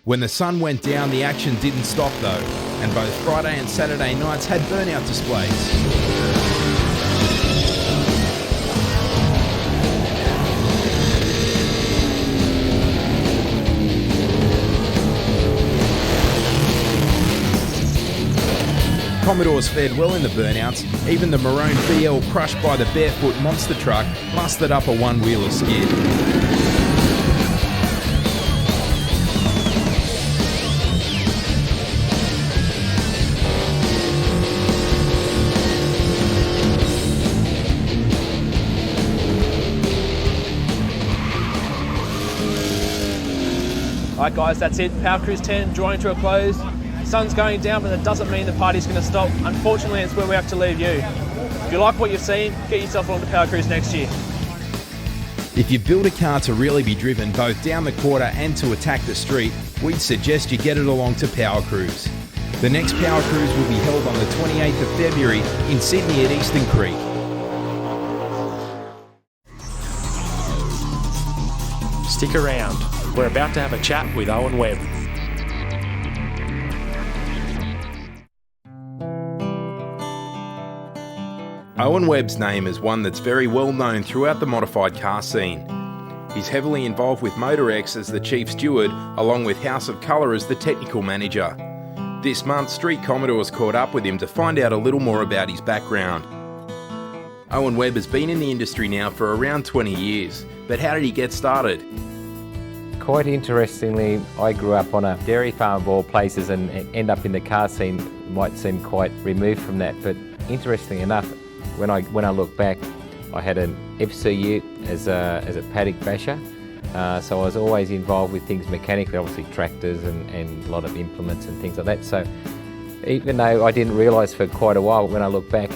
[SPEAKER 3] When the sun went down, the action didn't stop though, and both Friday and Saturday nights had burnout displays. Commodores fared well in the burnouts. Even the maroon BL crushed by the barefoot monster truck mustered up a one-wheeler skid.
[SPEAKER 13] Alright guys, that's it. Power Cruise 10 drawing to a close. Sun's going down, but that doesn't mean the party's going to stop. Unfortunately, it's where we have to leave you. If you like what you've seen, get yourself along to Power Cruise next year.
[SPEAKER 3] If you build a car to really be driven both down the quarter and to attack the street, we'd suggest you get it along to Power Cruise. The next Power Cruise will be held on the 28th of February in Sydney at Eastern Creek.
[SPEAKER 1] Stick around. We're about to have a chat with Owen Webb.
[SPEAKER 3] Owen Webb's name is one that's very well known throughout the modified car scene. He's heavily involved with MotorX as the chief steward, along with House of Colour as the technical manager. This month, Street Commodores caught up with him to find out a little more about his background. Owen Webb has been in the industry now for around 20 years, but how did he get started?
[SPEAKER 25] Quite interestingly, I grew up on a dairy farm of all places and end up in the car scene. Might seem quite removed from that, but interestingly enough, when I look back, I had an FCU as a paddock basher, so I was always involved with things mechanically, obviously tractors and a lot of implements and things like that. So even though I didn't realise for quite a while, when I look back,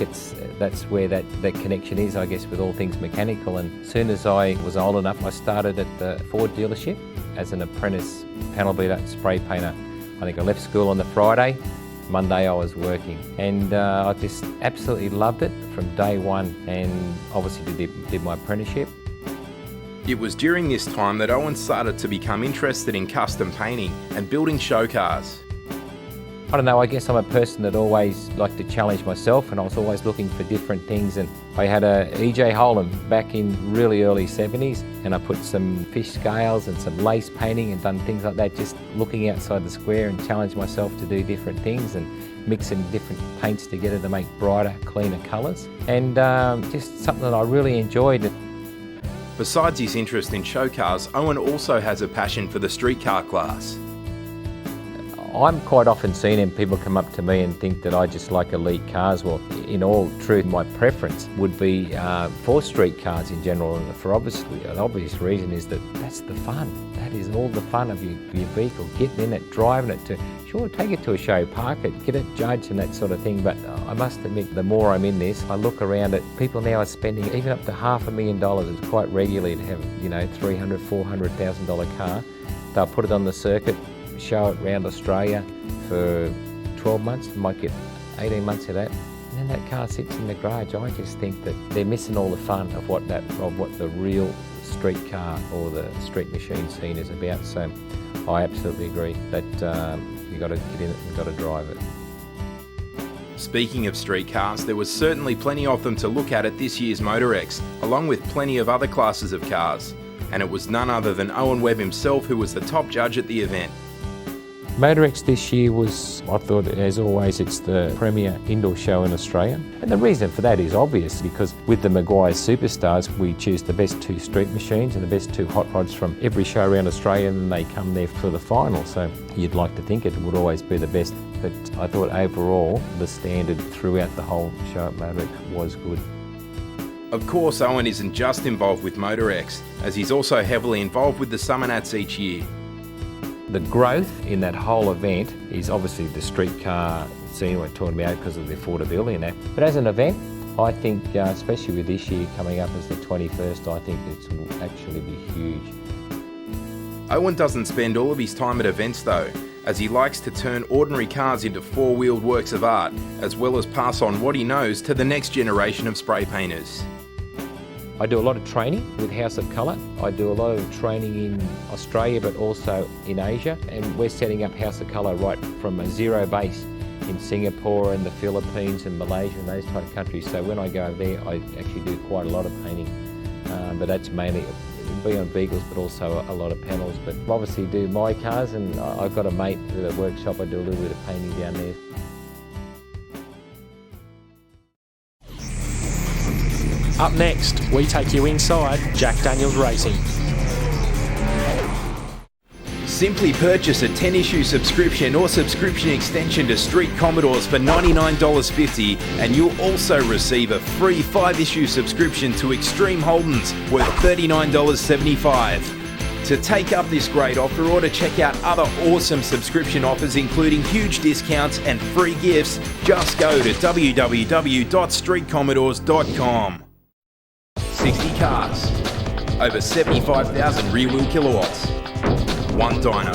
[SPEAKER 25] that's where that connection is, I guess, with all things mechanical. And as soon as I was old enough, I started at the Ford dealership as an apprentice panel beater, spray painter. I think I left school on the Friday. Monday I was working, and I just absolutely loved it from day one, and obviously did my apprenticeship.
[SPEAKER 3] It was during this time that Owen started to become interested in custom painting and building show cars.
[SPEAKER 25] I don't know, I guess I'm a person that always liked to challenge myself, and I was always looking for different things. And I had a E.J. Holden back in really early 70s, and I put some fish scales and some lace painting and done things like that, just looking outside the square and challenged myself to do different things and mixing different paints together to make brighter, cleaner colours. And just something that I really enjoyed.
[SPEAKER 3] Besides his interest in show cars, Owen also has a passion for the street car class.
[SPEAKER 25] I'm quite often seen and people come up to me and think that I just like elite cars. Well, in all truth, my preference would be for street cars in general, and for an obvious reason is that that's the fun. That is all the fun of your vehicle, getting in it, driving it to, sure, take it to a show, park it, get it judged and that sort of thing. But I must admit, the more I'm in this, I look around at people now are spending even up to $500,000. It's quite regularly to have, $300,000, $400,000 car. They'll put it on the circuit, show it around Australia for 12 months, might get 18 months of that. And then that car sits in the garage. I just think that they're missing all the fun of what the real street car or the street machine scene is about. So I absolutely agree that you've got to get in it and got to drive it.
[SPEAKER 3] Speaking of street cars, there was certainly plenty of them to look at this year's Motorex, along with plenty of other classes of cars. And it was none other than Owen Webb himself who was the top judge at the event.
[SPEAKER 25] Motorex this year was, I thought, as always, it's the premier indoor show in Australia. And the reason for that is obvious, because with the Maguire Superstars, we choose the best 2 street machines and the best 2 hot rods from every show around Australia, and they come there for the final. So you'd like to think it would always be the best. But I thought overall, the standard throughout the whole show at Motorex was good.
[SPEAKER 3] Of course, Owen isn't just involved with Motorex, as he's also heavily involved with the Summer Nats each year.
[SPEAKER 25] The growth in that whole event is obviously the street car scene we're talking about because of the affordability and that. But as an event, I think, especially with this year coming up as the 21st, I think it will actually be huge.
[SPEAKER 3] Owen doesn't spend all of his time at events though, as he likes to turn ordinary cars into 4-wheeled works of art, as well as pass on what he knows to the next generation of spray painters.
[SPEAKER 25] I do a lot of training with House of Colour. I do a lot of training in Australia but also in Asia, and we're setting up House of Colour right from a zero base in Singapore and the Philippines and Malaysia and those type of countries. So when I go over there, I actually do quite a lot of painting, but that's mainly be on vehicles but also a lot of panels. But obviously do my cars, and I've got a mate with a workshop. I do a little bit of painting down there.
[SPEAKER 1] Up next, we take you inside Jack Daniels Racing.
[SPEAKER 3] Simply purchase a 10-issue subscription or subscription extension to Street Commodores for $99.50, and you'll also receive a free 5-issue subscription to Extreme Holdens worth $39.75. To take up this great offer or to check out other awesome subscription offers including huge discounts and free gifts, just go to www.streetcommodores.com. 60 cars, over 75,000 rear-wheel kilowatts, 1 dyno.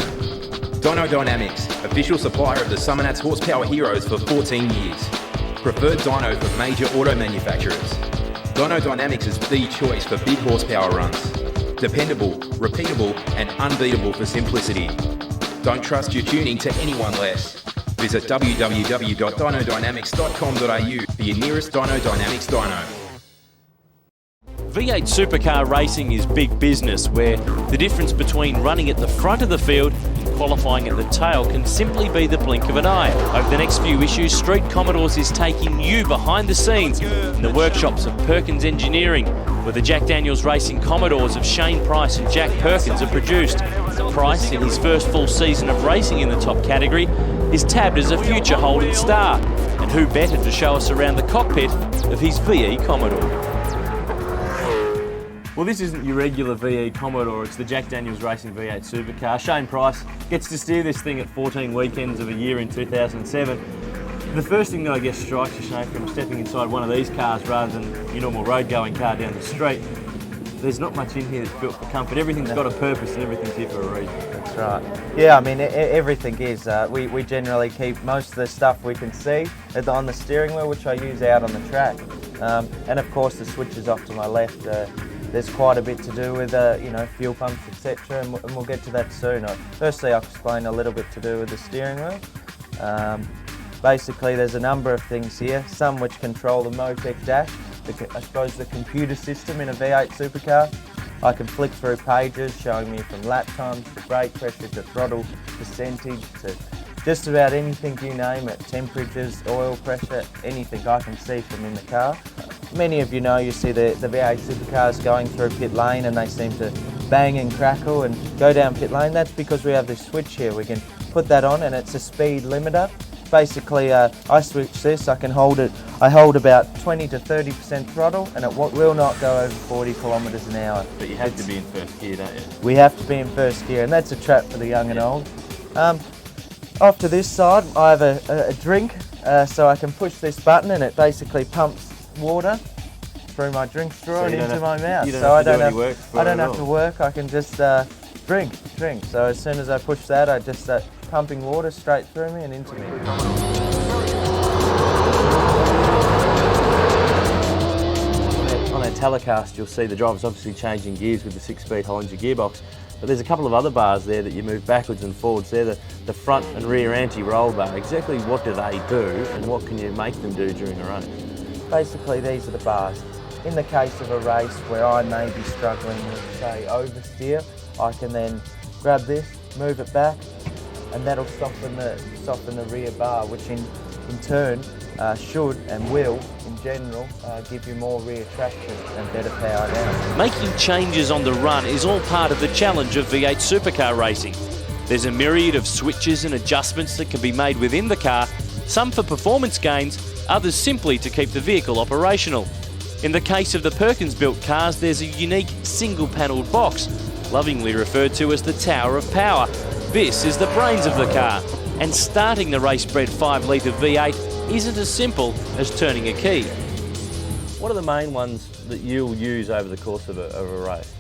[SPEAKER 3] Dyno Dynamics, official supplier of the Summer Nats Horsepower Heroes for 14 years. Preferred dyno for major auto manufacturers. Dyno Dynamics is the choice for big horsepower runs. Dependable, repeatable and unbeatable for simplicity. Don't trust your tuning to anyone less. Visit www.dynodynamics.com.au for your nearest Dyno Dynamics dyno.
[SPEAKER 4] V8 supercar racing is big business, where the difference between running at the front of the field and qualifying at the tail can simply be the blink of an eye. Over the next few issues, Street Commodores is taking you behind the scenes in the workshops of Perkins Engineering, where the Jack Daniels Racing Commodores of Shane Price and Jack Perkins are produced. Price, in his first full season of racing in the top category, is tabbed as a future Holden star. And who better to show us around the cockpit of his VE Commodore?
[SPEAKER 5] Well, this isn't your regular VE Commodore, it's the Jack Daniels Racing V8 Supercar. Shane Price gets to steer this thing at 14 weekends of a year in 2007. The first thing that I guess strikes you, Shane, from stepping inside one of these cars rather than your normal road-going car down the street, there's not much in here that's built for comfort. Everything's got a purpose and everything's here for a reason.
[SPEAKER 6] That's right. Yeah, I mean, everything is. We generally keep most of the stuff we can see on the steering wheel, which I use out on the track. And of course, the switches off to my left. There's quite a bit to do with fuel pumps, etc., and we'll get to that soon. Firstly, I'll explain a little bit to do with the steering wheel. Basically, there's a number of things here, some which control the Motec dash, I suppose the computer system in a V8 supercar. I can flick through pages showing me from lap times to brake pressure to throttle percentage to just about anything you name it, temperatures, oil pressure, anything I can see from in the car. Many of you know, you see the V8 supercars going through pit lane and they seem to bang and crackle and go down pit lane. That's because we have this switch here. We can put that on and it's a speed limiter. Basically, I switch this, I hold about 20 to 30% throttle and it will not go over 40 kilometres an hour.
[SPEAKER 5] But you have to be in first gear, don't you?
[SPEAKER 6] We have to be in first gear, and that's a trap for the young and old. Off to this side, I have a drink, so I can push this button and it basically pumps water through my drink straw and into my mouth.
[SPEAKER 5] So I don't have
[SPEAKER 6] to work, I can just drink. So as soon as I push that, I just start pumping water straight through me and into me.
[SPEAKER 5] telecast, you'll see the driver's obviously changing gears with the 6-speed Hollinger gearbox, but there's a couple of other bars there that you move backwards and forwards. They're the front and rear anti-roll bar. Exactly what do they do, and what can you make them do during a race?
[SPEAKER 6] Basically, these are the bars. In the case of a race where I may be struggling with, say, oversteer, I can then grab this, move it back, and that'll soften the rear bar, which in turn should and will, in general, give you more rear traction and better power down.
[SPEAKER 4] Making changes on the run is all part of the challenge of V8 supercar racing. There's a myriad of switches and adjustments that can be made within the car, some for performance gains, others simply to keep the vehicle operational. In the case of the Perkins-built cars, there's a unique single-panelled box, lovingly referred to as the Tower of Power. This is the brains of the car, and starting the race-bred 5-litre V8 isn't as simple as turning a key.
[SPEAKER 5] What are the main ones that you'll use over the course of a race?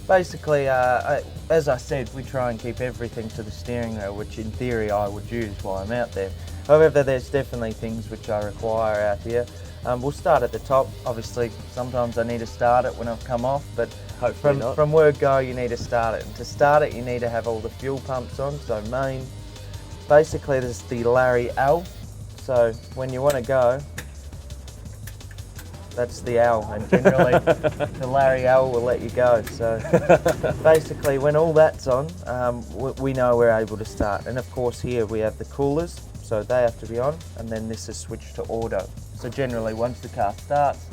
[SPEAKER 6] Basically, as I said, we try and keep everything to the steering wheel, which in theory I would use while I'm out there. However, there's definitely things which I require out here. We'll start at the top. Obviously, sometimes I need to start it when I've come off, but from word go, you need to start it. And to start it, you need to have all the fuel pumps on, so main. Basically, there's the Larry L. So when you want to go, that's the L, and generally the Larry L will let you go. So basically, when all that's on, we know we're able to start. And of course, here we have the coolers, so they have to be on, and then this is switched to auto. So generally, once the car starts,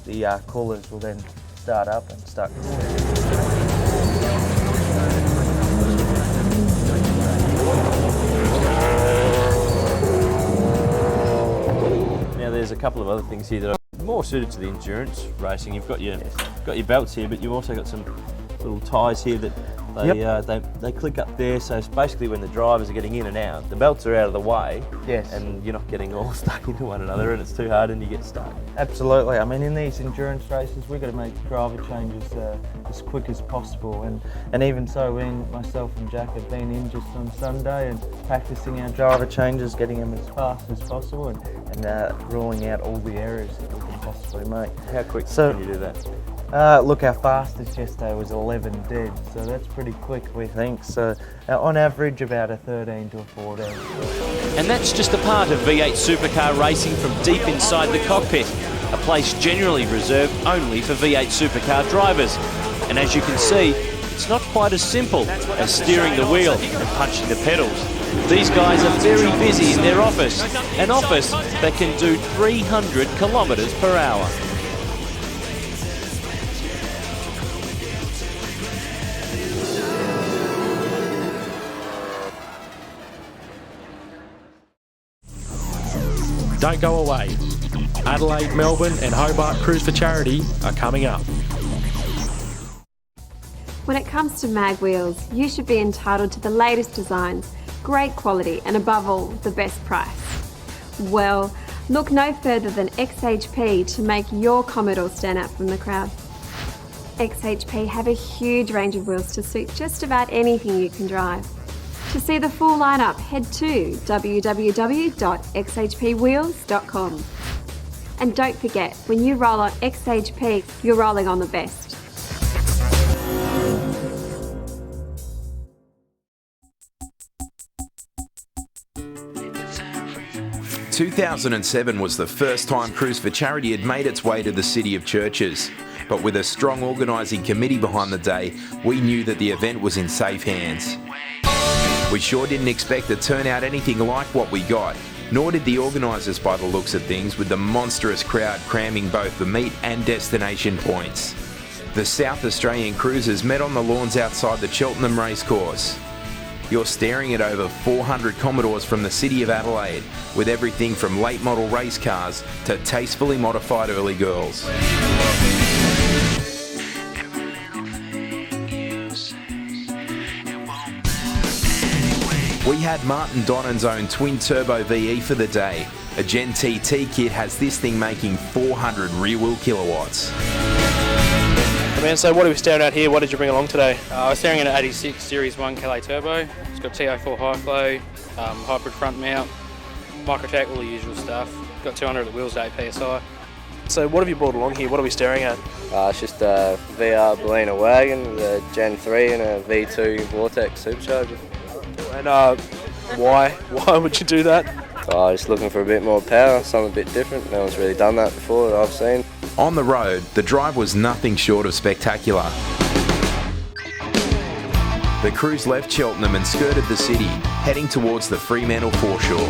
[SPEAKER 6] the coolers will then start up and start cooling.
[SPEAKER 5] Now there's a couple of other things here that are more suited to the endurance racing. You've got your belts here, but you've also got some little ties here that they click up there. So it's basically when the drivers are getting in and out, the belts are out of the way,
[SPEAKER 6] yes,
[SPEAKER 5] and you're not getting all stuck into one another, and it's too hard and you get stuck.
[SPEAKER 6] Absolutely. I mean, in these endurance races, we've got to make driver changes as quick as possible, and even so, when myself and Jack have been in just on Sunday and practicing our driver changes, getting them as fast as possible, and ruling out all the errors that we can possibly make.
[SPEAKER 5] How quick can you do that?
[SPEAKER 6] Look, our fastest yesterday was 11 dead, so that's pretty quick, we think. So on average, about a 13 to a 14.
[SPEAKER 4] And that's just a part of V8 supercar racing from deep inside the cockpit, a place generally reserved only for V8 supercar drivers. And as you can see, it's not quite as simple as steering the wheel and punching the pedals. These guys are very busy in their office, an office that can do 300 kilometres per hour.
[SPEAKER 1] Don't go away. Adelaide, Melbourne and Hobart Cruise for Charity are coming up.
[SPEAKER 20] When it comes to mag wheels, you should be entitled to the latest designs, great quality and above all, the best price. Well, look no further than XHP to make your Commodore stand out from the crowd. XHP have a huge range of wheels to suit just about anything you can drive. To see the full lineup, head to www.xhpwheels.com. And don't forget, when you roll on XHP, you're rolling on the best.
[SPEAKER 3] 2007 was the first time Cruise for Charity had made its way to the City of Churches. But with a strong organising committee behind the day, we knew that the event was in safe hands. We sure didn't expect to turn out anything like what we got, nor did the organisers by the looks of things, with the monstrous crowd cramming both the meet and destination points. The South Australian cruisers met on the lawns outside the Cheltenham Racecourse. You're staring at over 400 Commodores from the city of Adelaide, with everything from late model race cars to tastefully modified early girls. We had Martin Donnan's own twin-turbo VE for the day. A Gen TT kit has this thing making 400 rear-wheel kilowatts.
[SPEAKER 23] Man, so what are we staring at here? What did you bring along today? I was staring at an 86 Series 1 KLA Turbo. It's got TO4 high flow, hybrid front mount, Microtech, all the usual stuff. Got 200 at the wheels, 8 PSI.
[SPEAKER 7] So what have you brought along here? What are we staring at?
[SPEAKER 8] It's just a VR Bellina wagon with a Gen 3 and a V2 Vortex supercharger.
[SPEAKER 7] And why? Why would you do that?
[SPEAKER 8] Just looking for a bit more power, something a bit different. No one's really done that before that I've seen.
[SPEAKER 3] On the road, the drive was nothing short of spectacular. The crews left Cheltenham and skirted the city, heading towards the Fremantle foreshore.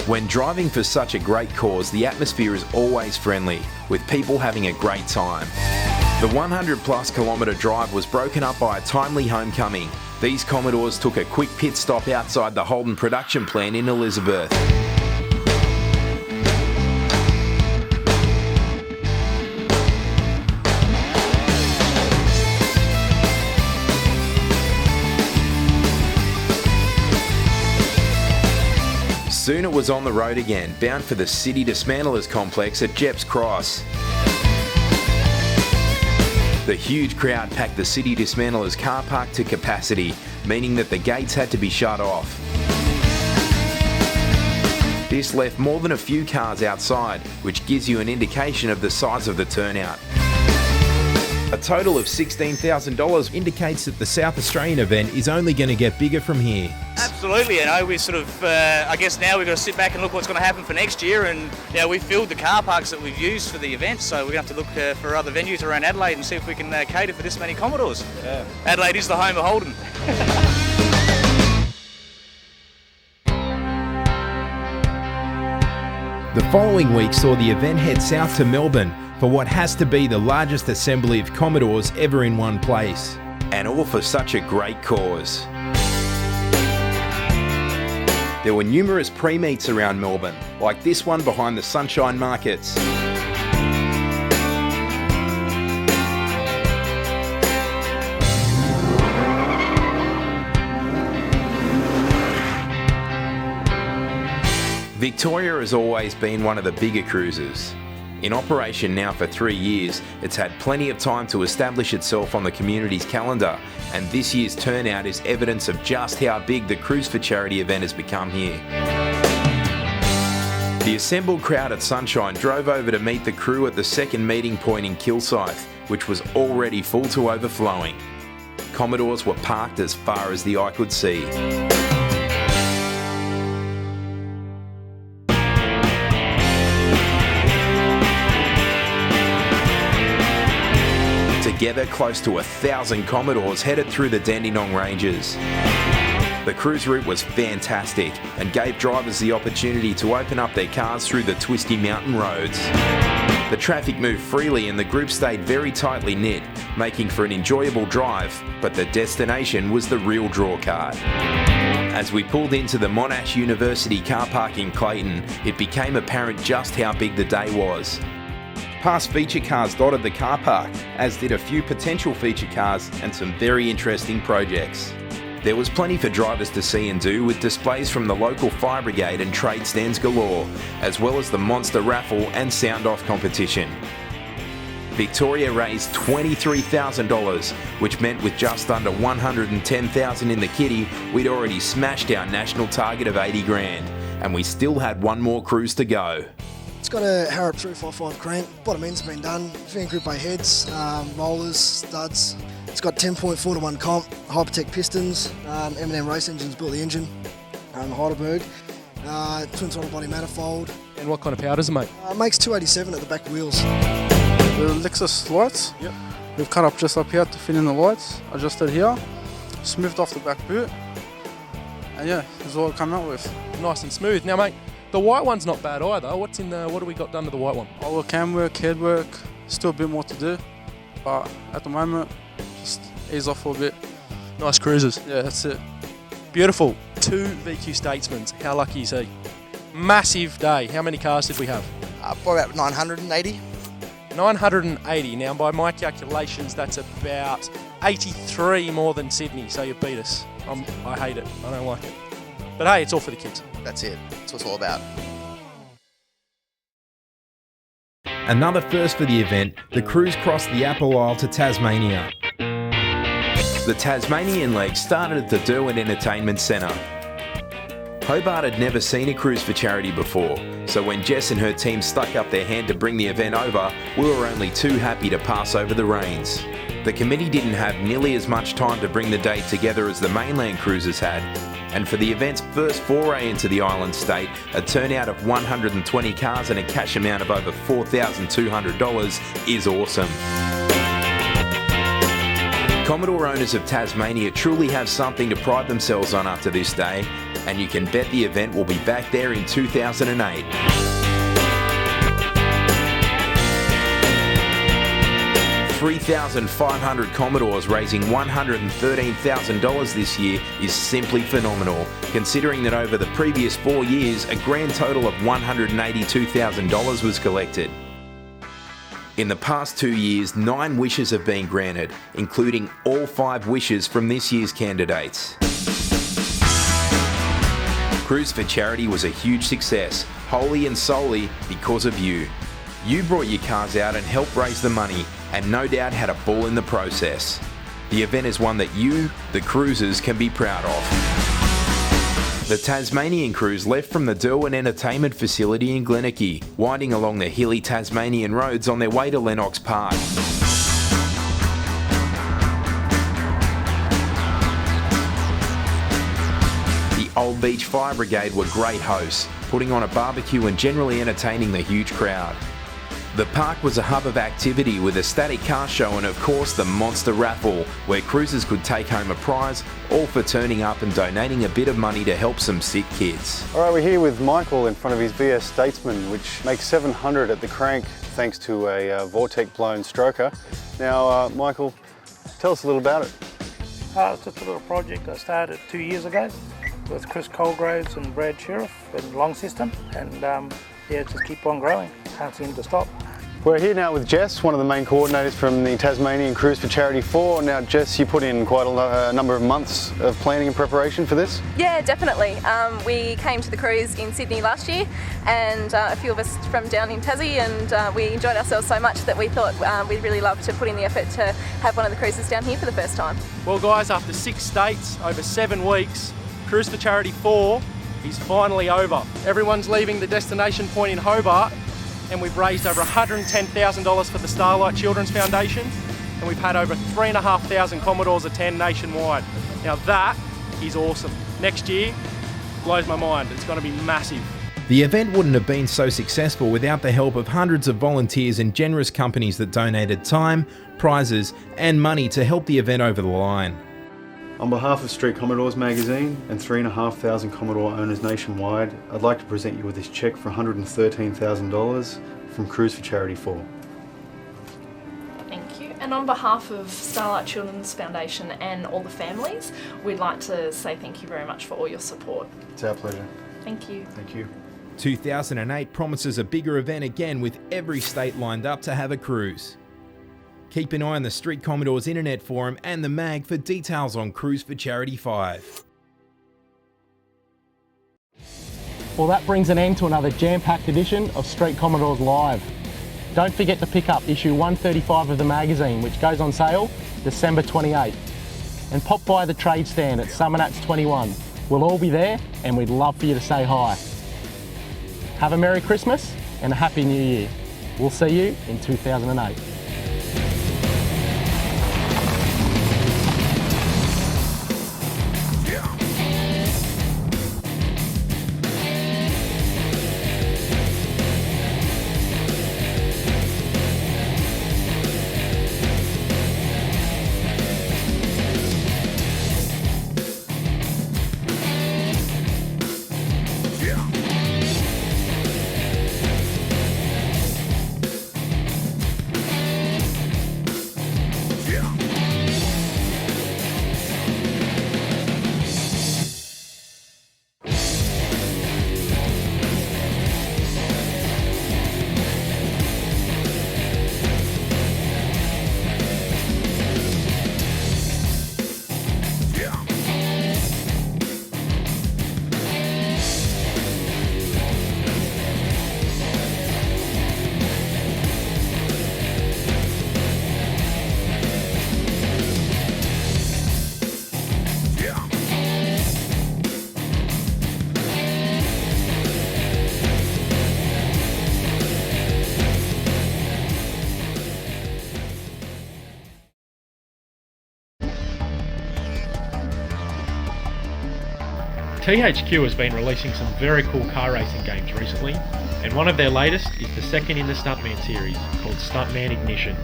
[SPEAKER 3] When driving for such a great cause, the atmosphere is always friendly, with people having a great time. The 100+ kilometre drive was broken up by a timely homecoming. These Commodores took a quick pit stop outside the Holden production plant in Elizabeth. Soon it was on the road again, bound for the City Dismantlers complex at Jepp's Cross. The huge crowd packed the City Dismantlers car park to capacity, meaning that the gates had to be shut off. This left more than a few cars outside, which gives you an indication of the size of the turnout. A total of $16,000 indicates that the South Australian event is only going to get bigger from here.
[SPEAKER 9] Absolutely, we sort of, I guess now we've got to sit back and look what's going to happen for next year, and we filled the car parks that we've used for the event, so we're going to have to look for other venues around Adelaide and see if we can cater for this many Commodores. Yeah. Adelaide is the home of Holden.
[SPEAKER 3] The following week saw the event head south to Melbourne for what has to be the largest assembly of Commodores ever in one place. And all for such a great cause. There were numerous pre-meets around Melbourne, like this one behind the Sunshine Markets. Victoria has always been one of the bigger cruisers. In operation now for 3 years, it's had plenty of time to establish itself on the community's calendar, and this year's turnout is evidence of just how big the Cruise for Charity event has become here. The assembled crowd at Sunshine drove over to meet the crew at the second meeting point in Kilsyth, which was already full to overflowing. Commodores were parked as far as the eye could see. Together, close to 1,000 Commodores headed through the Dandenong Ranges. The cruise route was fantastic and gave drivers the opportunity to open up their cars through the twisty mountain roads. The traffic moved freely and the group stayed very tightly knit, making for an enjoyable drive, but the destination was the real draw card. As we pulled into the Monash University car park in Clayton, it became apparent just how big the day was. Past feature cars dotted the car park, as did a few potential feature cars and some very interesting projects. There was plenty for drivers to see and do, with displays from the local fire brigade and trade stands galore, as well as the monster raffle and sound-off competition. Victoria raised $23,000, which meant with just under $110,000 in the kitty, we'd already smashed our national target of $80 grand, and we still had one more cruise to go.
[SPEAKER 10] It's got a Harrop 355 crane, bottom end's been done, fan group A heads, rollers, studs. It's got 10.4 to 1 comp, Hypertech pistons, M&M race engines built the engine, Heidelberg, twin throttle body manifold.
[SPEAKER 11] And what kind of power does it make?
[SPEAKER 10] It makes 287 at the back wheels.
[SPEAKER 23] The Lexus lights, yep. We've cut up just up here to fit in the lights, adjusted here, smoothed off the back boot, and yeah, this is what we're coming up with.
[SPEAKER 11] Nice and smooth. Now mate, the white one's not bad either. What do we got done to the white one?
[SPEAKER 23] All the cam work, head work, still a bit more to do, but at the moment, just ease off for a bit.
[SPEAKER 11] Nice cruisers.
[SPEAKER 23] Yeah, that's it.
[SPEAKER 11] Beautiful. 2 VQ Statesmans. How lucky is he? Massive day. How many cars did we have?
[SPEAKER 12] Probably about 980.
[SPEAKER 11] 980. Now, by my calculations, that's about 83 more than Sydney, so you beat us. I hate it. I don't like it. But hey, it's all for the kids.
[SPEAKER 12] That's it. That's what it's all about.
[SPEAKER 3] Another first for the event, the cruise crossed the Apple Isle to Tasmania. The Tasmanian leg started at the Derwent Entertainment Centre. Hobart had never seen a Cruise for Charity before, so when Jess and her team stuck up their hand to bring the event over, we were only too happy to pass over the reins. The committee didn't have nearly as much time to bring the date together as the mainland cruises had, and for the event's first foray into the island state, a turnout of 120 cars and a cash amount of over $4,200 is awesome. Commodore owners of Tasmania truly have something to pride themselves on after this day, and you can bet the event will be back there in 2008. 3,500 Commodores raising $113,000 this year is simply phenomenal, considering that over the previous 4 years, a grand total of $182,000 was collected. In the past 2 years, 9 wishes have been granted, including all 5 wishes from this year's candidates. Cruise for Charity was a huge success, wholly and solely because of you. You brought your cars out and helped raise the money, and no doubt had a ball in the process. The event is one that you, the cruisers, can be proud of. The Tasmanian cruise left from the Derwent Entertainment Facility in Glenorchy, winding along the hilly Tasmanian roads on their way to Lennox Park. The Old Beach Fire Brigade were great hosts, putting on a barbecue and generally entertaining the huge crowd. The park was a hub of activity with a static car show and of course the monster raffle, where cruisers could take home a prize, all for turning up and donating a bit of money to help some sick kids.
[SPEAKER 14] Alright, we're here with Michael in front of his VS Statesman, which makes 700 at the crank thanks to a Vortec blown stroker. Now Michael, tell us a little about it.
[SPEAKER 15] It's just a little project I started 2 years ago with Chris Colgraves and Brad Sheriff in Long System, and yeah, just keep on growing, can't seem to stop.
[SPEAKER 14] We're here now with Jess, one of the main coordinators from the Tasmanian Cruise for Charity 4. Now Jess, you put in quite a number of months of planning and preparation for this?
[SPEAKER 16] Yeah, definitely. We came to the cruise in Sydney last year, and a few of us from down in Tassie, and we enjoyed ourselves so much that we thought we'd really love to put in the effort to have one of the cruises down here for the first time.
[SPEAKER 11] Well guys, after 6 states, over 7 weeks, Cruise for Charity 4 is finally over. Everyone's leaving the destination point in Hobart, and we've raised over $110,000 for the Starlight Children's Foundation, and we've had over 3,500 Commodores attend nationwide. Now that is awesome. Next year, blows my mind. It's going to be massive.
[SPEAKER 3] The event wouldn't have been so successful without the help of hundreds of volunteers and generous companies that donated time, prizes, and money to help the event over the line.
[SPEAKER 14] On behalf of Street Commodores magazine and 3,500 Commodore owners nationwide, I'd like to present you with this cheque for $113,000 from Cruise for Charity 4.
[SPEAKER 17] Thank you. And on behalf of Starlight Children's Foundation and all the families, we'd like to say thank you very much for all your support.
[SPEAKER 14] It's our pleasure.
[SPEAKER 17] Thank you.
[SPEAKER 14] Thank you.
[SPEAKER 3] 2008 promises a bigger event again, with every state lined up to have a cruise. Keep an eye on the Street Commodores Internet Forum and the mag for details on Cruise for Charity 5.
[SPEAKER 1] Well, that brings an end to another jam-packed edition of Street Commodores Live. Don't forget to pick up issue 135 of the magazine, which goes on sale December 28th. And pop by the trade stand at Summernats 21. We'll all be there, and we'd love for you to say hi. Have a Merry Christmas and a Happy New Year. We'll see you in 2008.
[SPEAKER 2] THQ has been releasing some very cool car racing games recently, and one of their latest is the second in the Stuntman series, called Stuntman Ignition.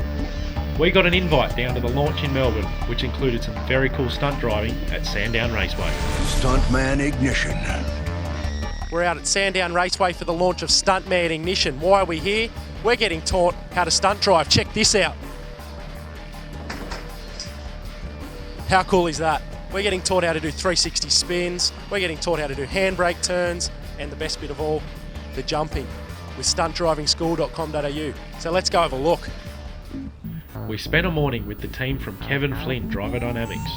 [SPEAKER 2] We got an invite down to the launch in Melbourne, which included some very cool stunt driving at Sandown Raceway.
[SPEAKER 18] Stuntman Ignition.
[SPEAKER 1] We're out at Sandown Raceway for the launch of Stuntman Ignition. Why are we here? We're getting taught how to stunt drive. Check this out. How cool is that? We're getting taught how to do 360 spins, we're getting taught how to do handbrake turns, and the best bit of all, the jumping with stuntdrivingschool.com.au. So let's go have a look.
[SPEAKER 2] We spent a morning with the team from Kevin Flynn Driver Dynamics,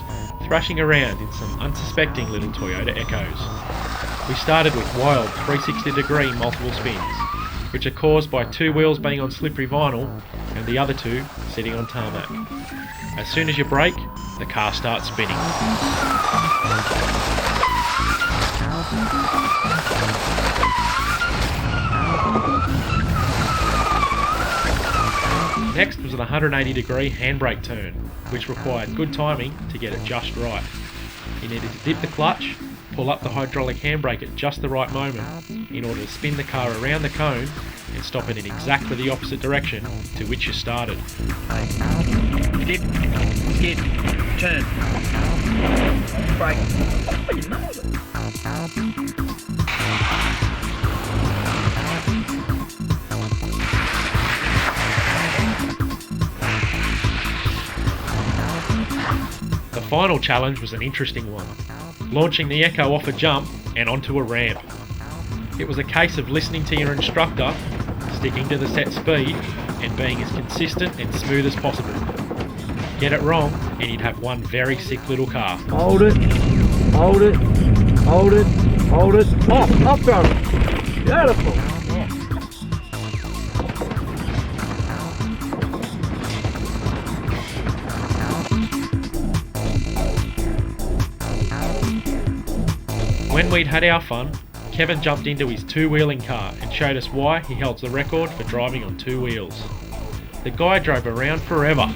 [SPEAKER 2] thrashing around in some unsuspecting little Toyota Echoes. We started with wild 360-degree multiple spins, which are caused by two wheels being on slippery vinyl and the other two sitting on tarmac. As soon as you brake, the car starts spinning. Next was an 180-degree handbrake turn, which required good timing to get it just right. You needed to dip the clutch, pull up the hydraulic handbrake at just the right moment in order to spin the car around the cone and stop it in exactly the opposite direction to which you started.
[SPEAKER 19] Dip, skid, turn, brake. Oh, you nailed it.
[SPEAKER 2] The final challenge was an interesting one, launching the Echo off a jump and onto a ramp. It was a case of listening to your instructor, sticking to the set speed, and being as consistent and smooth as possible. Get it wrong, and you'd have one very sick little car.
[SPEAKER 19] Hold it, hold it, hold it, hold it. Oh, up go. Beautiful.
[SPEAKER 2] When we'd had our fun, Kevin jumped into his two-wheeling car and showed us why he holds the record for driving on two wheels. The guy drove around forever.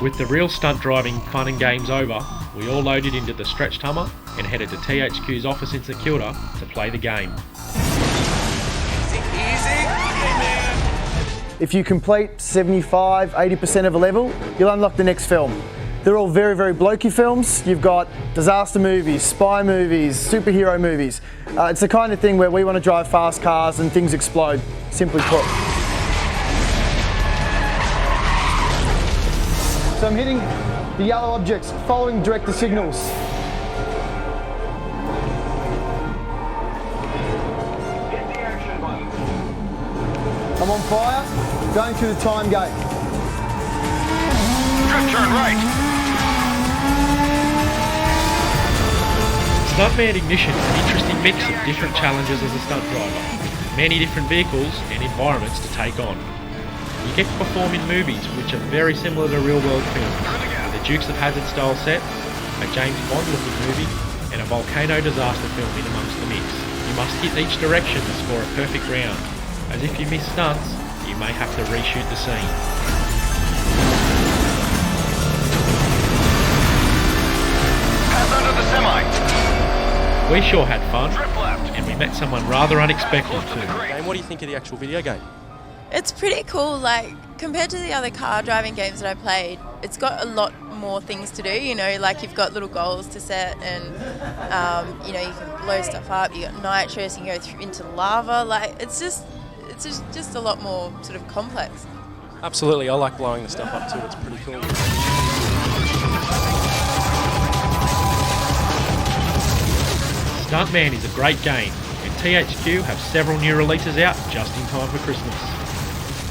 [SPEAKER 2] With the real stunt driving fun and games over, we all loaded into the stretched Hummer and headed to THQ's office in St Kilda to play the game.
[SPEAKER 21] If you complete 75, 80% of a level, you'll unlock the next film. They're all very, very blokey films. You've got disaster movies, spy movies, superhero movies. It's the kind of thing where we want to drive fast cars and things explode, simply put. So I'm hitting the yellow objects, following director signals. I'm on fire, going through the time gate.
[SPEAKER 18] Drift turn right.
[SPEAKER 2] Stuntman Ignition is an interesting mix of different challenges as a stunt driver, many different vehicles and environments to take on. You get to perform in movies which are very similar to real-world films, with a Dukes of Hazzard style set, a James Bond looking movie, and a volcano disaster film in amongst the mix. You must hit each direction to score a perfect round, as if you miss stunts, you may have to reshoot the scene.
[SPEAKER 18] Pass under the semi.
[SPEAKER 2] We sure had fun, and we met someone rather unexpected too.
[SPEAKER 1] And what do you think of the actual video game?
[SPEAKER 22] It's pretty cool, like, compared to the other car driving games that I played, it's got a lot more things to do, you know, like you've got little goals to set and, you know, you can blow stuff up, you got nitrous, you can go through into lava, like, it's just a lot more sort of complex.
[SPEAKER 1] Absolutely, I like blowing the stuff up too, it's pretty cool.
[SPEAKER 2] Stuntman is a great game, and THQ have several new releases out just in time for Christmas.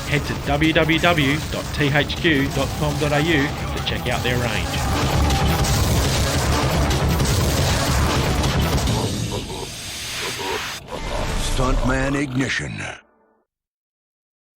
[SPEAKER 2] Head to www.thq.com.au to check out their range.
[SPEAKER 18] Stuntman Ignition.